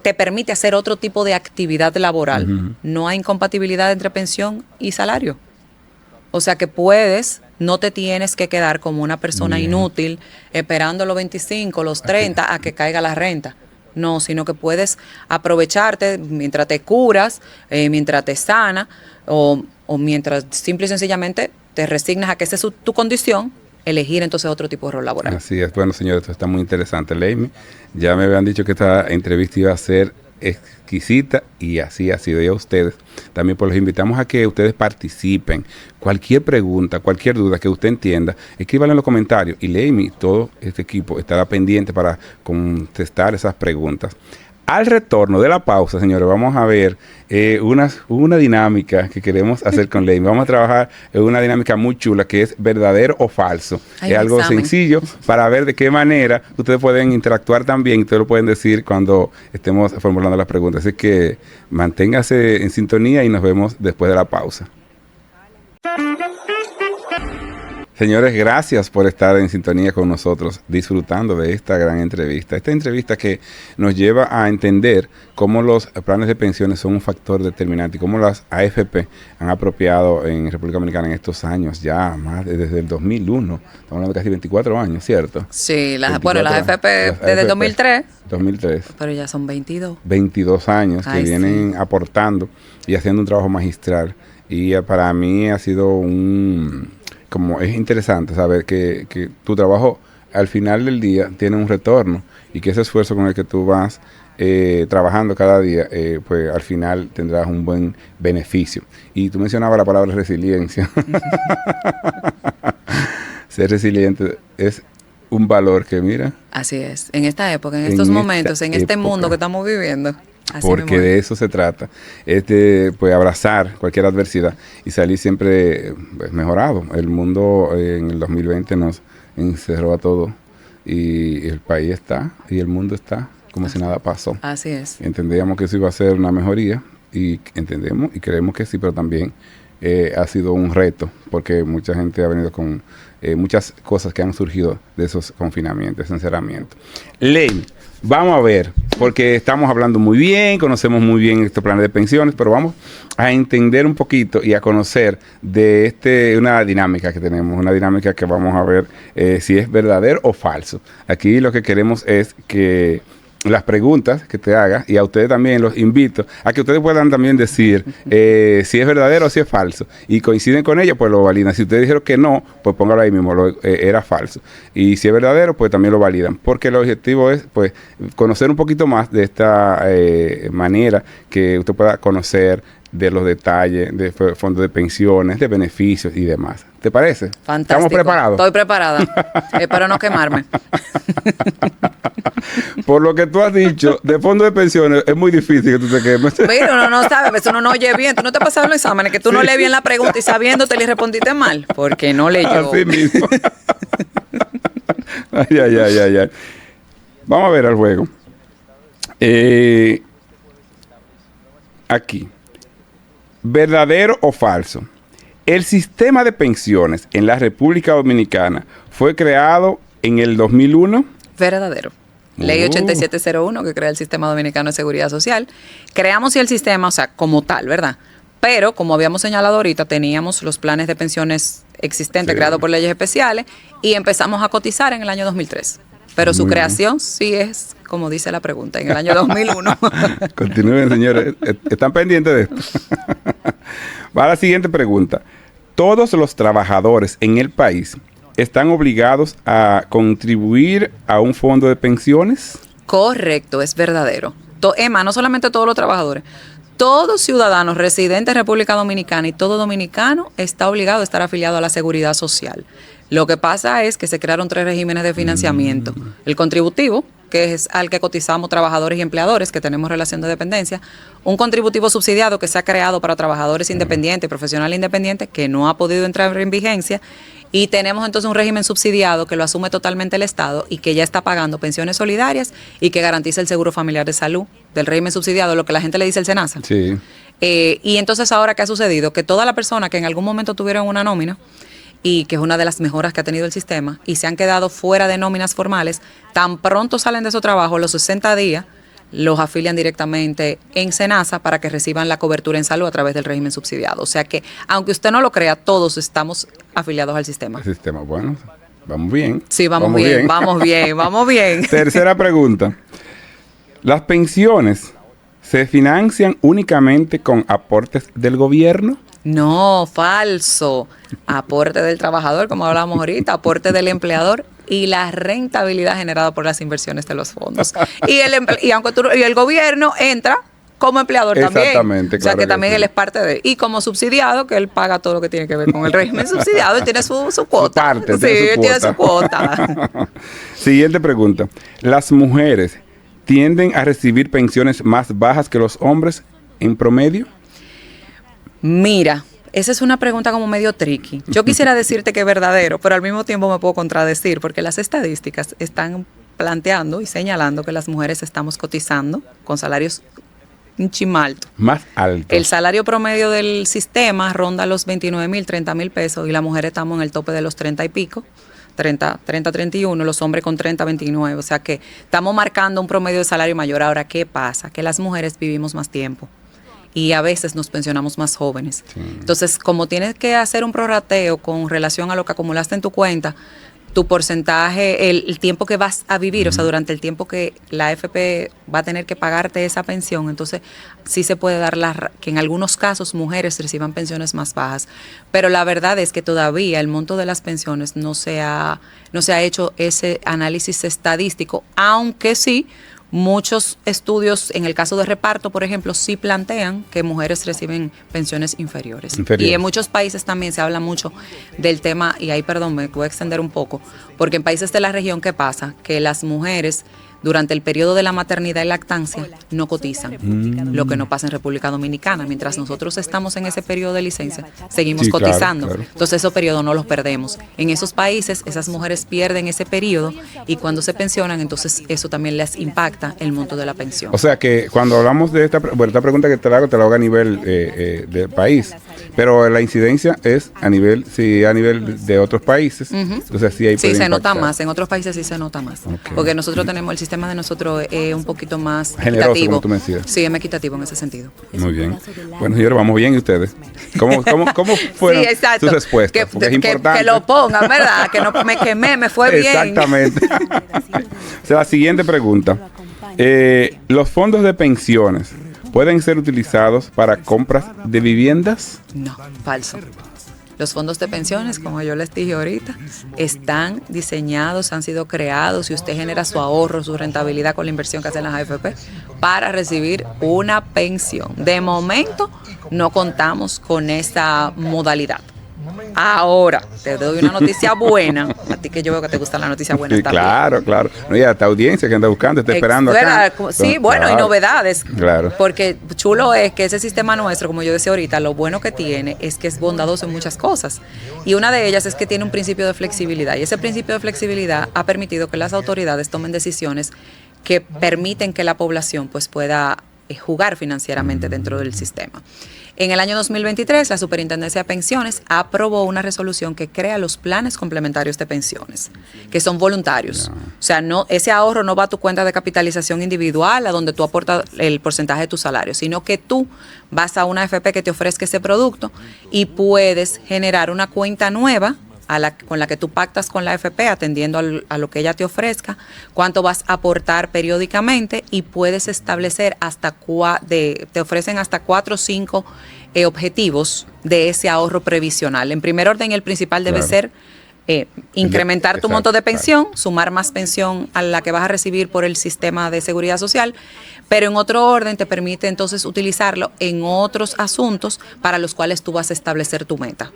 te permite hacer otro tipo de actividad laboral, no hay incompatibilidad entre pensión y salario. O sea que no te tienes que quedar como una persona inútil esperando los 25, los 30 a que caiga la renta. No, sino que puedes aprovecharte mientras te curas, mientras te sana o mientras simple y sencillamente te resignas a que esa es tu condición, elegir entonces otro tipo de rol laboral. Así es. Bueno, señores, esto está muy interesante, Leimi. Ya me habían dicho que esta entrevista iba a ser exquisita y así ha sido. Y a ustedes también pues los invitamos a que ustedes participen. Cualquier pregunta, cualquier duda que usted entienda, escríbanla en los comentarios y Leimi, todo este equipo estará pendiente para contestar esas preguntas. Al retorno de la pausa, señores, vamos a ver una dinámica que queremos hacer con Leimi. Vamos a trabajar en una dinámica muy chula que es verdadero o falso. Es algo sencillo para ver de qué manera ustedes pueden interactuar también y ustedes lo pueden decir cuando estemos formulando las preguntas. Así que manténgase en sintonía y nos vemos después de la pausa. Señores, gracias por estar en sintonía con nosotros, disfrutando de esta gran entrevista. Esta entrevista que nos lleva a entender cómo los planes de pensiones son un factor determinante y cómo las AFP han apropiado en República Dominicana en estos años, ya más desde el 2001. Estamos hablando de casi 24 años, ¿cierto? Sí, las AFP desde el 2003. 2003. Pero ya son 22. 22 años que vienen aportando y haciendo un trabajo magistral. Y para mí ha sido como es interesante saber que tu trabajo al final del día tiene un retorno y que ese esfuerzo con el que tú vas trabajando cada día, pues al final tendrás un buen beneficio. Y tú mencionabas la palabra resiliencia. Ser resiliente es un valor que mira. Así es, en esta época, en estos momentos, en este mundo que estamos viviendo. Porque de eso se trata, es de pues, abrazar cualquier adversidad y salir siempre pues, mejorado. El mundo en el 2020 nos encerró a todos y el país está y el mundo está como si nada pasó. Así es. Entendíamos que eso iba a ser una mejoría y entendemos y creemos que sí, pero también ha sido un reto porque mucha gente ha venido con muchas cosas que han surgido de esos confinamientos, ese encerramiento. Ley. Vamos a ver, porque estamos hablando muy bien, conocemos muy bien estos planes de pensiones, pero vamos a entender un poquito y a conocer de una dinámica que tenemos, una dinámica que vamos a ver si es verdadero o falso. Aquí lo que queremos es que las preguntas que te haga, y a ustedes también los invito a que ustedes puedan también decir si es verdadero o si es falso, y coinciden con ella, pues lo validan. Si ustedes dijeron que no, pues póngalo ahí mismo, era falso, y si es verdadero, pues también lo validan, porque el objetivo es pues conocer un poquito más de esta manera que usted pueda conocer de los detalles de fondos de pensiones, de beneficios y demás. ¿Te parece? Fantástico. ¿Estamos preparados? Estoy preparada. Espero no quemarme. Por lo que tú has dicho, de fondos de pensiones es muy difícil que tú te quemes. Mira, uno no sabe, a veces uno no oye bien. Tú no te pasas los exámenes, que tú no lees bien la pregunta y sabiéndote le respondiste mal, porque no leyó. Así mismo. Ay. Vamos a ver al juego. Aquí. ¿Verdadero o falso? El sistema de pensiones en la República Dominicana fue creado en el 2001. Verdadero. Ley 8701 que crea el Sistema Dominicano de Seguridad Social. Creamos el sistema, o sea, como tal, ¿verdad? Pero, como habíamos señalado ahorita, teníamos los planes de pensiones existentes creados por leyes especiales y empezamos a cotizar en el año 2003. Pero su creación sí es, como dice la pregunta, en el año 2001. Continúen, señores. ¿Están pendientes de esto? Va a la siguiente pregunta. ¿Todos los trabajadores en el país están obligados a contribuir a un fondo de pensiones? Correcto, es verdadero. Emma, no solamente todos los trabajadores, todo ciudadano residente en República Dominicana y todo dominicano está obligado a estar afiliado a la Seguridad Social. Lo que pasa es que se crearon 3 regímenes de financiamiento. El contributivo, que es al que cotizamos trabajadores y empleadores que tenemos relación de dependencia. Un contributivo subsidiado que se ha creado para trabajadores independientes, profesionales independientes, que no ha podido entrar en vigencia. Y tenemos entonces un régimen subsidiado que lo asume totalmente el Estado y que ya está pagando pensiones solidarias y que garantiza el seguro familiar de salud del régimen subsidiado, lo que la gente le dice el SENASA. Sí. Y entonces ahora, ¿qué ha sucedido? Que toda la persona que en algún momento tuvieron una nómina, y que es una de las mejoras que ha tenido el sistema, y se han quedado fuera de nóminas formales, tan pronto salen de su trabajo, los 60 días, los afilian directamente en SENASA para que reciban la cobertura en salud a través del régimen subsidiado. O sea que, aunque usted no lo crea, todos estamos afiliados al sistema. El sistema, bueno, vamos bien. Sí, vamos bien. Tercera pregunta. ¿Las pensiones se financian únicamente con aportes del gobierno? No, falso. Aporte del trabajador, como hablábamos ahorita, aporte del empleador y la rentabilidad generada por las inversiones de los fondos. Y el gobierno entra como empleador también. Exactamente. O sea, que también él es parte de... Y como subsidiado, que él paga todo lo que tiene que ver con el régimen subsidiado y tiene su cuota. Su parte, tiene su cuota. Siguiente pregunta. ¿Las mujeres tienden a recibir pensiones más bajas que los hombres en promedio? Mira, esa es una pregunta como medio tricky. Yo quisiera decirte que es verdadero, pero al mismo tiempo me puedo contradecir, porque las estadísticas están planteando y señalando que las mujeres estamos cotizando con salarios un chimalto. Más alto. El salario promedio del sistema ronda los 29,000, 30,000 pesos y las mujeres estamos en el tope de los 30 y pico. 30, 31, los hombres con 30, 29. O sea que estamos marcando un promedio de salario mayor. Ahora, ¿qué pasa? Que las mujeres vivimos más tiempo y a veces nos pensionamos más jóvenes. Sí. Entonces, como tienes que hacer un prorrateo con relación a lo que acumulaste en tu cuenta, tu porcentaje, el tiempo que vas a vivir, o sea, durante el tiempo que la AFP va a tener que pagarte esa pensión, entonces sí se puede dar que en algunos casos mujeres reciban pensiones más bajas, pero la verdad es que todavía el monto de las pensiones no se ha hecho ese análisis estadístico, aunque sí muchos estudios, en el caso de reparto, por ejemplo, sí plantean que mujeres reciben pensiones inferiores. Y en muchos países también se habla mucho del tema, y ahí, perdón, me voy a extender un poco, porque en países de la región, ¿qué pasa? Que las mujeres durante el periodo de la maternidad y lactancia no cotizan, lo que no pasa en República Dominicana. Mientras nosotros estamos en ese periodo de licencia, seguimos cotizando. Claro. Entonces esos periodos no los perdemos. En esos países, esas mujeres pierden ese periodo y cuando se pensionan, entonces eso también les impacta el monto de la pensión. O sea que cuando hablamos de esta pregunta que te la hago a nivel del país, pero la incidencia es a nivel de otros países. Entonces sí hay sí, se nota más. En otros países sí se nota más. Okay. Porque nosotros tenemos el sistema de nosotros es un poquito más generoso, equitativo. Como tú me decías. Sí, es equitativo en ese sentido. Muy bien. Bueno, señores, vamos bien. ¿Y ustedes? ¿Cómo fueron sí, sus respuestas? Que lo pongan, ¿verdad? Que no me quemé, me fue bien. Exactamente. O sea, la siguiente pregunta. ¿Los fondos de pensiones pueden ser utilizados para compras de viviendas? No, falso. Los fondos de pensiones, como yo les dije ahorita, están diseñados, han sido creados y usted genera su ahorro, su rentabilidad con la inversión que hacen las AFP para recibir una pensión. De momento no contamos con esa modalidad. Ahora, te doy una noticia buena. A ti que yo veo que te gusta la noticia buena sí, también. Claro. No, ya esta audiencia que anda buscando, está esperando acá. Sí, bueno, claro. Y novedades. Claro. Porque chulo es que ese sistema nuestro, como yo decía ahorita, lo bueno que tiene es que es bondadoso en muchas cosas. Y una de ellas es que tiene un principio de flexibilidad. Y ese principio de flexibilidad ha permitido que las autoridades tomen decisiones que permiten que la población pues pueda jugar financieramente dentro del sistema. En el año 2023, la Superintendencia de Pensiones aprobó una resolución que crea los planes complementarios de pensiones, que son voluntarios. O sea, ese ahorro no va a tu cuenta de capitalización individual, a donde tú aportas el porcentaje de tu salario, sino que tú vas a una AFP que te ofrezca ese producto y puedes generar una cuenta nueva con la que tú pactas con la AFP, atendiendo a lo que ella te ofrezca, cuánto vas a aportar periódicamente y puedes establecer te ofrecen hasta 4 o 5 objetivos de ese ahorro previsional. En primer orden, el principal debe ser incrementar tu monto de pensión, sumar más pensión a la que vas a recibir por el sistema de seguridad social, pero en otro orden te permite entonces utilizarlo en otros asuntos para los cuales tú vas a establecer tu meta.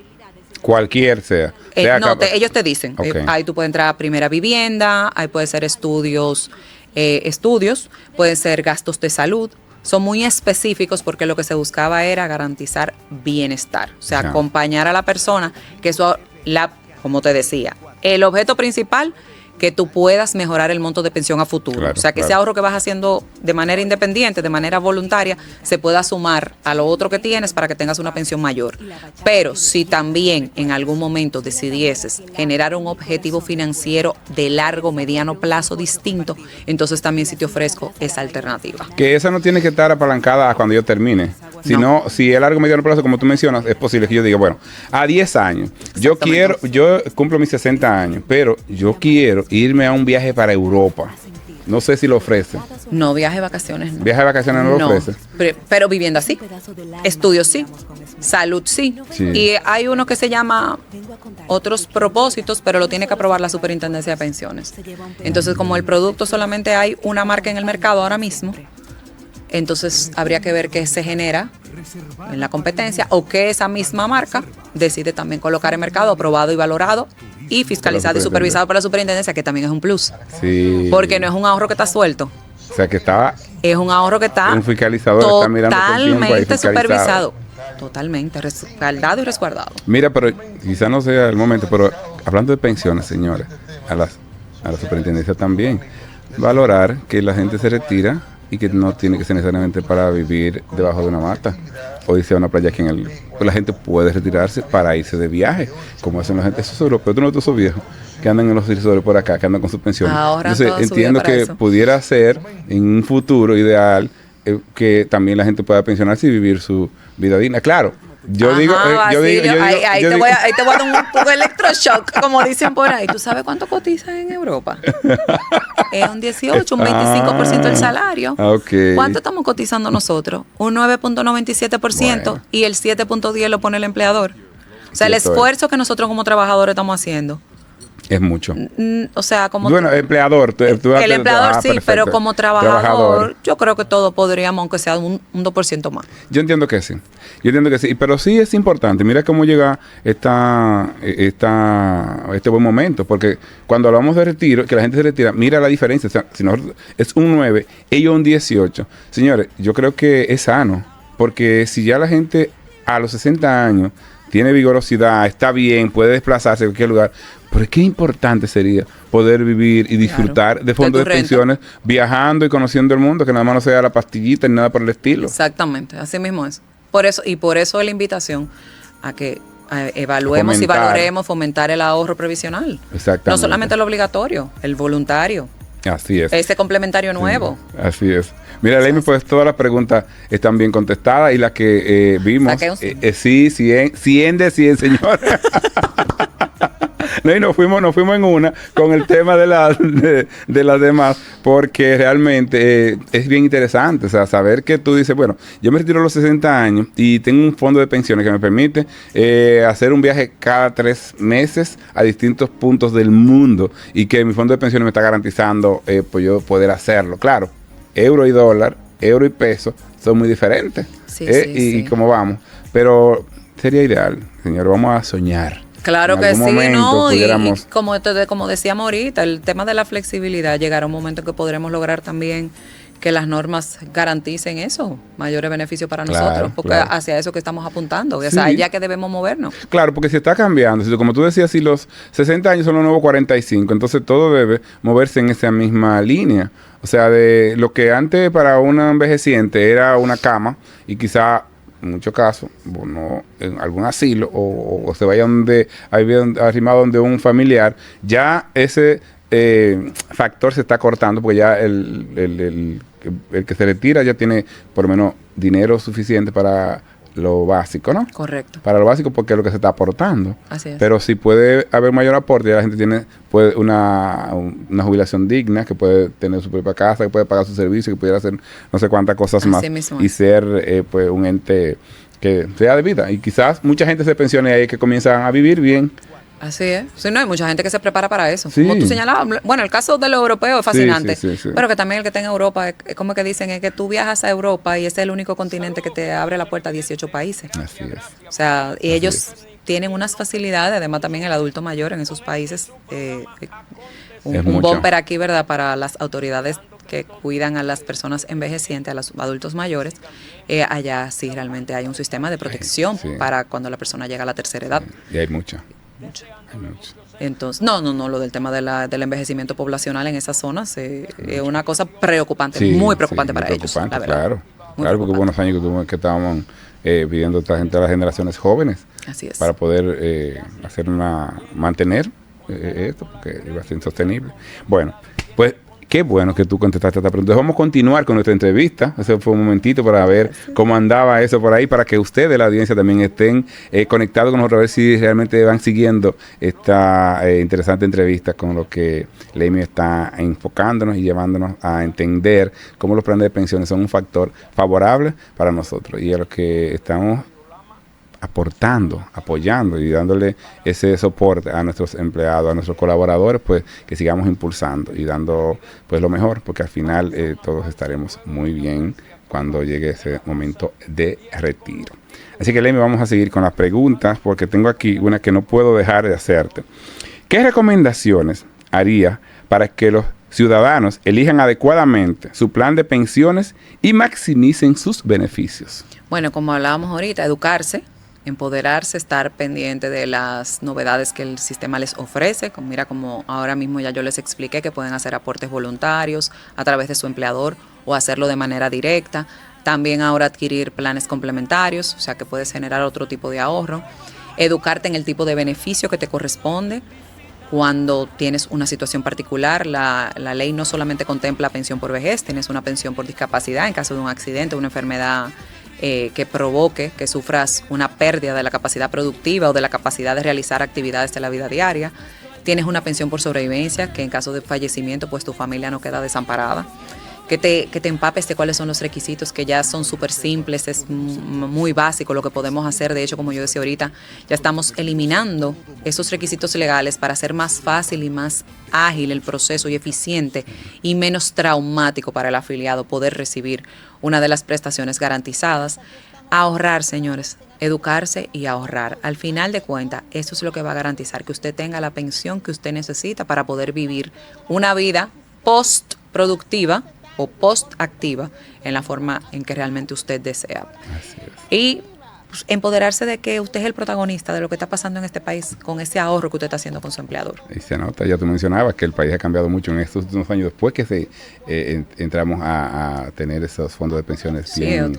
Cualquier sea. Ellos te dicen, okay. Ahí tú puedes entrar a primera vivienda, ahí puede ser estudios, pueden ser gastos de salud. Son muy específicos porque lo que se buscaba era garantizar bienestar, o sea, acompañar a la persona, que eso, como te decía, el objeto principal, que tú puedas mejorar el monto de pensión a futuro. Claro, o sea, que ese ahorro que vas haciendo de manera independiente, de manera voluntaria, se pueda sumar a lo otro que tienes para que tengas una pensión mayor. Pero si también en algún momento decidieses generar un objetivo financiero de largo, mediano plazo distinto, entonces también sí te ofrezco esa alternativa. Que esa no tiene que estar apalancada a cuando yo termine. Sino, si es largo, mediano plazo, como tú mencionas, es posible que yo diga, bueno, a 10 años, yo cumplo mis 60 años, pero yo quiero irme a un viaje para Europa. No sé si lo ofrece. No, viaje de vacaciones no. Viaje de vacaciones no lo ofrece. Pero vivienda sí. Estudios sí. Salud sí. Y hay uno que se llama otros propósitos, pero lo tiene que aprobar la Superintendencia de Pensiones. Entonces, como el producto solamente hay una marca en el mercado ahora mismo, entonces habría que ver qué se genera en la competencia o que esa misma marca decide también colocar en mercado aprobado y valorado y fiscalizado y supervisado por la superintendencia, que también es un plus. Sí. Porque no es un ahorro que está suelto. O sea, que es un ahorro que está un fiscalizador está mirando totalmente supervisado. Totalmente, respaldado y resguardado. Mira, pero quizá no sea el momento, pero hablando de pensiones, señores, a la superintendencia también, valorar que la gente se retira y que no tiene que ser necesariamente para vivir debajo de una mata o irse a una playa que pues la gente puede retirarse para irse de viaje, como hacen la gente, esos europeos, tú no esos viejos que andan en los resorts por acá, que andan con sus pensiones. Entonces entiendo que eso pudiera ser en un futuro ideal que también la gente pueda pensionarse y vivir su vida digna. Claro, yo digo, ahí te voy a dar un poco de electroshock, como dicen por ahí. ¿Tú sabes cuánto cotizan en Europa? Es un 18, un 25% del salario. Okay. ¿Cuánto estamos cotizando nosotros? Un 9.97%, bueno, y el 7.10 lo pone el empleador. O sea, el esfuerzo que nosotros como trabajadores estamos haciendo es mucho. O sea, como... Bueno, empleador. El empleador sí, perfecto, pero como trabajador, yo creo que todos podríamos, aunque sea un 2% más. Yo entiendo que sí. Pero sí es importante. Mira cómo llega este buen momento. Porque cuando hablamos de retiro, que la gente se retira, mira la diferencia. O sea, si nosotros es un 9, ellos un 18. Señores, yo creo que es sano. Porque si ya la gente a los 60 años tiene vigorosidad, está bien, puede desplazarse a cualquier lugar. Pero qué importante sería poder vivir y disfrutar de fondos de pensiones, viajando y conociendo el mundo, que nada más no sea la pastillita ni nada por el estilo. Exactamente, así mismo es. Por eso es la invitación a que evaluemos y valoremos fomentar el ahorro previsional. Exactamente. No solamente el obligatorio, el voluntario. Así es. Ese complementario nuevo. Sí, así es. Mira, Leimi, pues todas las preguntas están bien contestadas y las que vimos. Sí, 100 de 100, señor. No, y nos fuimos en una con el tema de las demás, porque realmente es bien interesante, o sea, saber que tú dices, bueno, yo me retiro a los 60 años y tengo un fondo de pensiones que me permite hacer un viaje cada 3 meses a distintos puntos del mundo y que mi fondo de pensiones me está garantizando pues yo poder hacerlo. Claro, euro y dólar, euro y peso son muy diferentes. Sí, y cómo vamos, pero sería ideal, señor, vamos a soñar. Claro que sí, ¿no? Y como decíamos ahorita, el tema de la flexibilidad, llegará un momento en que podremos lograr también que las normas garanticen eso, mayores beneficios para nosotros, porque hacia eso que estamos apuntando, o sea, ya que debemos movernos. Claro, porque si está cambiando, como tú decías, si los 60 años son los nuevos 45, entonces todo debe moverse en esa misma línea. O sea, de lo que antes para un envejeciente era una cama y quizá en muchos casos, bueno, en algún asilo o se vaya arrimado donde un familiar, ya ese factor se está cortando porque ya el que se retira ya tiene por lo menos dinero suficiente para lo básico, ¿no? Correcto. Para lo básico porque es lo que se está aportando. Así es. Pero si puede haber mayor aporte, ya la gente tiene una jubilación digna, que puede tener su propia casa, que puede pagar su servicio, que pudiera hacer no sé cuántas cosas más y ser pues un ente que sea de vida. Y quizás mucha gente se pensione ahí que comienzan a vivir bien. Así es. Sí, no, hay mucha gente que se prepara para eso. Sí. Como tú señalabas, bueno, el caso de los europeos es fascinante, sí. Pero que también el que está en Europa, es como que dicen, es que tú viajas a Europa y ese es el único continente que te abre la puerta a 18 países. Así es. O sea, y ellos tienen unas facilidades, además también el adulto mayor en esos países, un bumper aquí, ¿verdad?, para las autoridades que cuidan a las personas envejecientes, a los adultos mayores. Allá sí realmente hay un sistema de protección para cuando la persona llega a la tercera edad. Y hay mucha. Entonces, no, lo del tema del envejecimiento poblacional en esas zonas es una cosa preocupante, muy preocupante para ellos, la verdad. Claro, porque hubo unos años que estábamos pidiendo a esta gente, a las generaciones jóvenes, así es, para poder mantener esto, porque iba a ser insostenible. Bueno, pues qué bueno que tú contestaste esta pregunta. Vamos a continuar con nuestra entrevista. Ese fue un momentito para ver cómo andaba eso por ahí, para que ustedes, la audiencia, también estén conectados con nosotros, a ver si realmente van siguiendo esta interesante entrevista con lo que Leimi está enfocándonos y llevándonos a entender cómo los planes de pensiones son un factor favorable para nosotros y a los que estamos aportando, apoyando y dándole ese soporte a nuestros empleados, a nuestros colaboradores, pues que sigamos impulsando y dando pues lo mejor, porque al final todos estaremos muy bien cuando llegue ese momento de retiro. Así que, Leimi, vamos a seguir con las preguntas, porque tengo aquí una que no puedo dejar de hacerte. ¿Qué recomendaciones haría para que los ciudadanos elijan adecuadamente su plan de pensiones y maximicen sus beneficios? Bueno, como hablábamos ahorita, educarse Empoderarse, estar pendiente de las novedades que el sistema les ofrece. Mira, como ahora mismo ya yo les expliqué que pueden hacer aportes voluntarios a través de su empleador o hacerlo de manera directa. También ahora adquirir planes complementarios, o sea que puedes generar otro tipo de ahorro. Educarte en el tipo de beneficio que te corresponde cuando tienes una situación particular. La ley no solamente contempla pensión por vejez, tienes una pensión por discapacidad en caso de un accidente, una enfermedad que provoque que sufras una pérdida de la capacidad productiva o de la capacidad de realizar actividades de la vida diaria. Tienes una pensión por sobrevivencia, que en caso de fallecimiento, pues tu familia no queda desamparada. Que te empapes de cuáles son los requisitos, que ya son súper simples, es muy básico lo que podemos hacer. De hecho, como yo decía ahorita, ya estamos eliminando esos requisitos legales para hacer más fácil y más ágil el proceso y eficiente y menos traumático para el afiliado poder recibir una de las prestaciones garantizadas. Ahorrar, señores, educarse y ahorrar. Al final de cuentas, eso es lo que va a garantizar que usted tenga la pensión que usted necesita para poder vivir una vida post-productiva o post-activa en la forma en que realmente usted desea. Así es. Y pues, empoderarse de que usted es el protagonista de lo que está pasando en este país con ese ahorro que usted está haciendo con su empleador. Y se nota, ya tú mencionabas que el país ha cambiado mucho en estos últimos años después que entramos a tener esos fondos de pensiones bien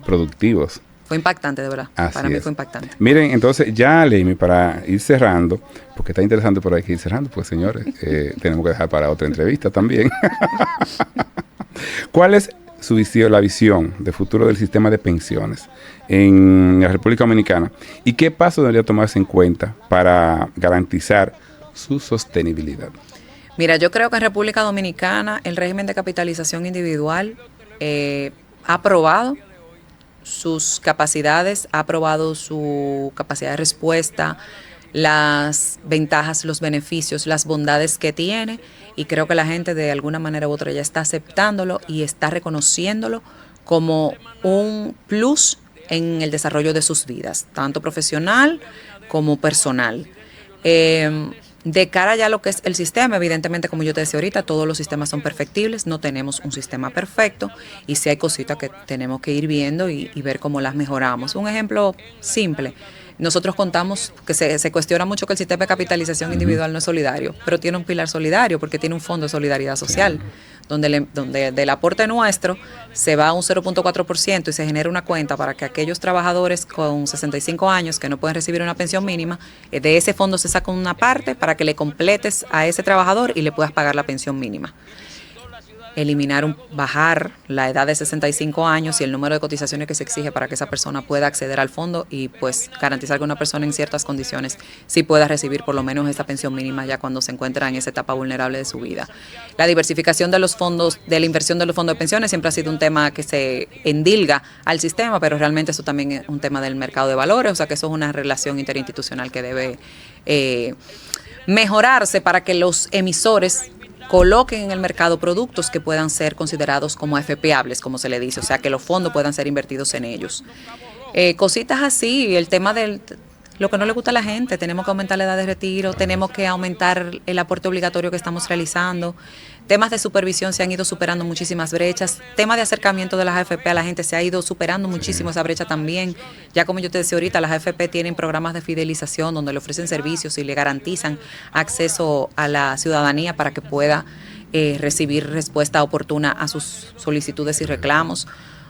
productivos. Fue impactante, de verdad. Así para mí es. fue impactante. Miren, entonces ya, Leimi, para ir cerrando, porque está interesante, pero hay que ir cerrando, pues señores, tenemos que dejar para otra entrevista también. ¿Cuál es su visión, la visión de futuro del sistema de pensiones en la República Dominicana? ¿Y qué pasos debería tomarse en cuenta para garantizar su sostenibilidad? Mira, yo creo que en República Dominicana el régimen de capitalización individual ha probado sus capacidades, ha probado su capacidad de respuesta, las ventajas, los beneficios, las bondades que tiene, y creo que la gente de alguna manera u otra ya está aceptándolo y está reconociéndolo como un plus en el desarrollo de sus vidas, tanto profesional como personal. De cara ya a lo que es el sistema, evidentemente, como yo te decía ahorita, todos los sistemas son perfectibles, no tenemos un sistema perfecto y sí hay cositas que tenemos que ir viendo y ver cómo las mejoramos. Un ejemplo simple. Nosotros contamos que se cuestiona mucho que el sistema de capitalización individual no es solidario, pero tiene un pilar solidario porque tiene un fondo de solidaridad social, donde del aporte nuestro se va a un 0.4% y se genera una cuenta para que aquellos trabajadores con 65 años que no pueden recibir una pensión mínima, de ese fondo se saca una parte para que le completes a ese trabajador y le puedas pagar la pensión mínima. Bajar la edad de 65 años y el número de cotizaciones que se exige para que esa persona pueda acceder al fondo y pues garantizar que una persona en ciertas condiciones sí pueda recibir por lo menos esa pensión mínima ya cuando se encuentra en esa etapa vulnerable de su vida. La diversificación de los fondos, de la inversión de los fondos de pensiones siempre ha sido un tema que se endilga al sistema, pero realmente eso también es un tema del mercado de valores, o sea que eso es una relación interinstitucional que debe mejorarse para que los emisores coloquen en el mercado productos que puedan ser considerados como AFPables, como se le dice, o sea, que los fondos puedan ser invertidos en ellos. Cositas así, el tema de lo que no le gusta a la gente, tenemos que aumentar la edad de retiro, tenemos que aumentar el aporte obligatorio que estamos realizando, temas de supervisión se han ido superando muchísimas brechas, temas de acercamiento de las AFP a la gente se ha ido superando muchísimo esa brecha también, ya como yo te decía ahorita, las AFP tienen programas de fidelización donde le ofrecen servicios y le garantizan acceso a la ciudadanía para que pueda recibir respuesta oportuna a sus solicitudes y reclamos.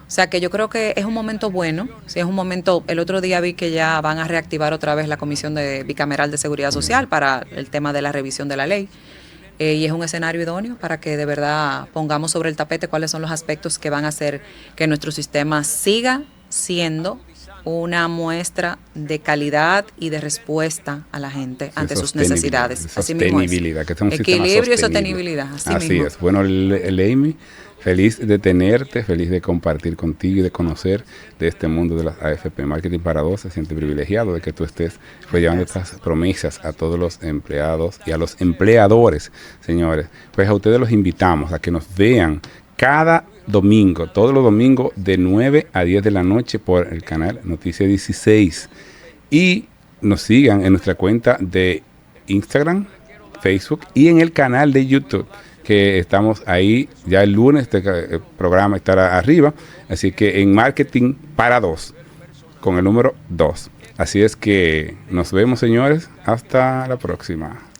O sea que yo creo que es un momento bueno, sí, es un momento, el otro día vi que ya van a reactivar otra vez la Comisión Bicameral de Seguridad Social para el tema de la revisión de la ley. Y es un escenario idóneo para que de verdad pongamos sobre el tapete cuáles son los aspectos que van a hacer que nuestro sistema siga siendo una muestra de calidad y de respuesta a la gente ante sus necesidades. Así mismo es. Que es un equilibrio y sostenibilidad. Así mismo es. Bueno, Leimi, feliz de tenerte, feliz de compartir contigo y de conocer de este mundo de las AFP. Marketing para Dos se siente privilegiado de que tú estés llevando estas promesas a todos los empleados y a los empleadores, señores. Pues a ustedes los invitamos a que nos vean cada domingo, todos los domingos de 9 a 10 de la noche por el canal Noticia 16. Y nos sigan en nuestra cuenta de Instagram, Facebook y en el canal de YouTube, que estamos ahí ya el lunes, este programa estará arriba, así que en Marketing para Dos. con el número 2. Así es que nos vemos, señores. Hasta la próxima.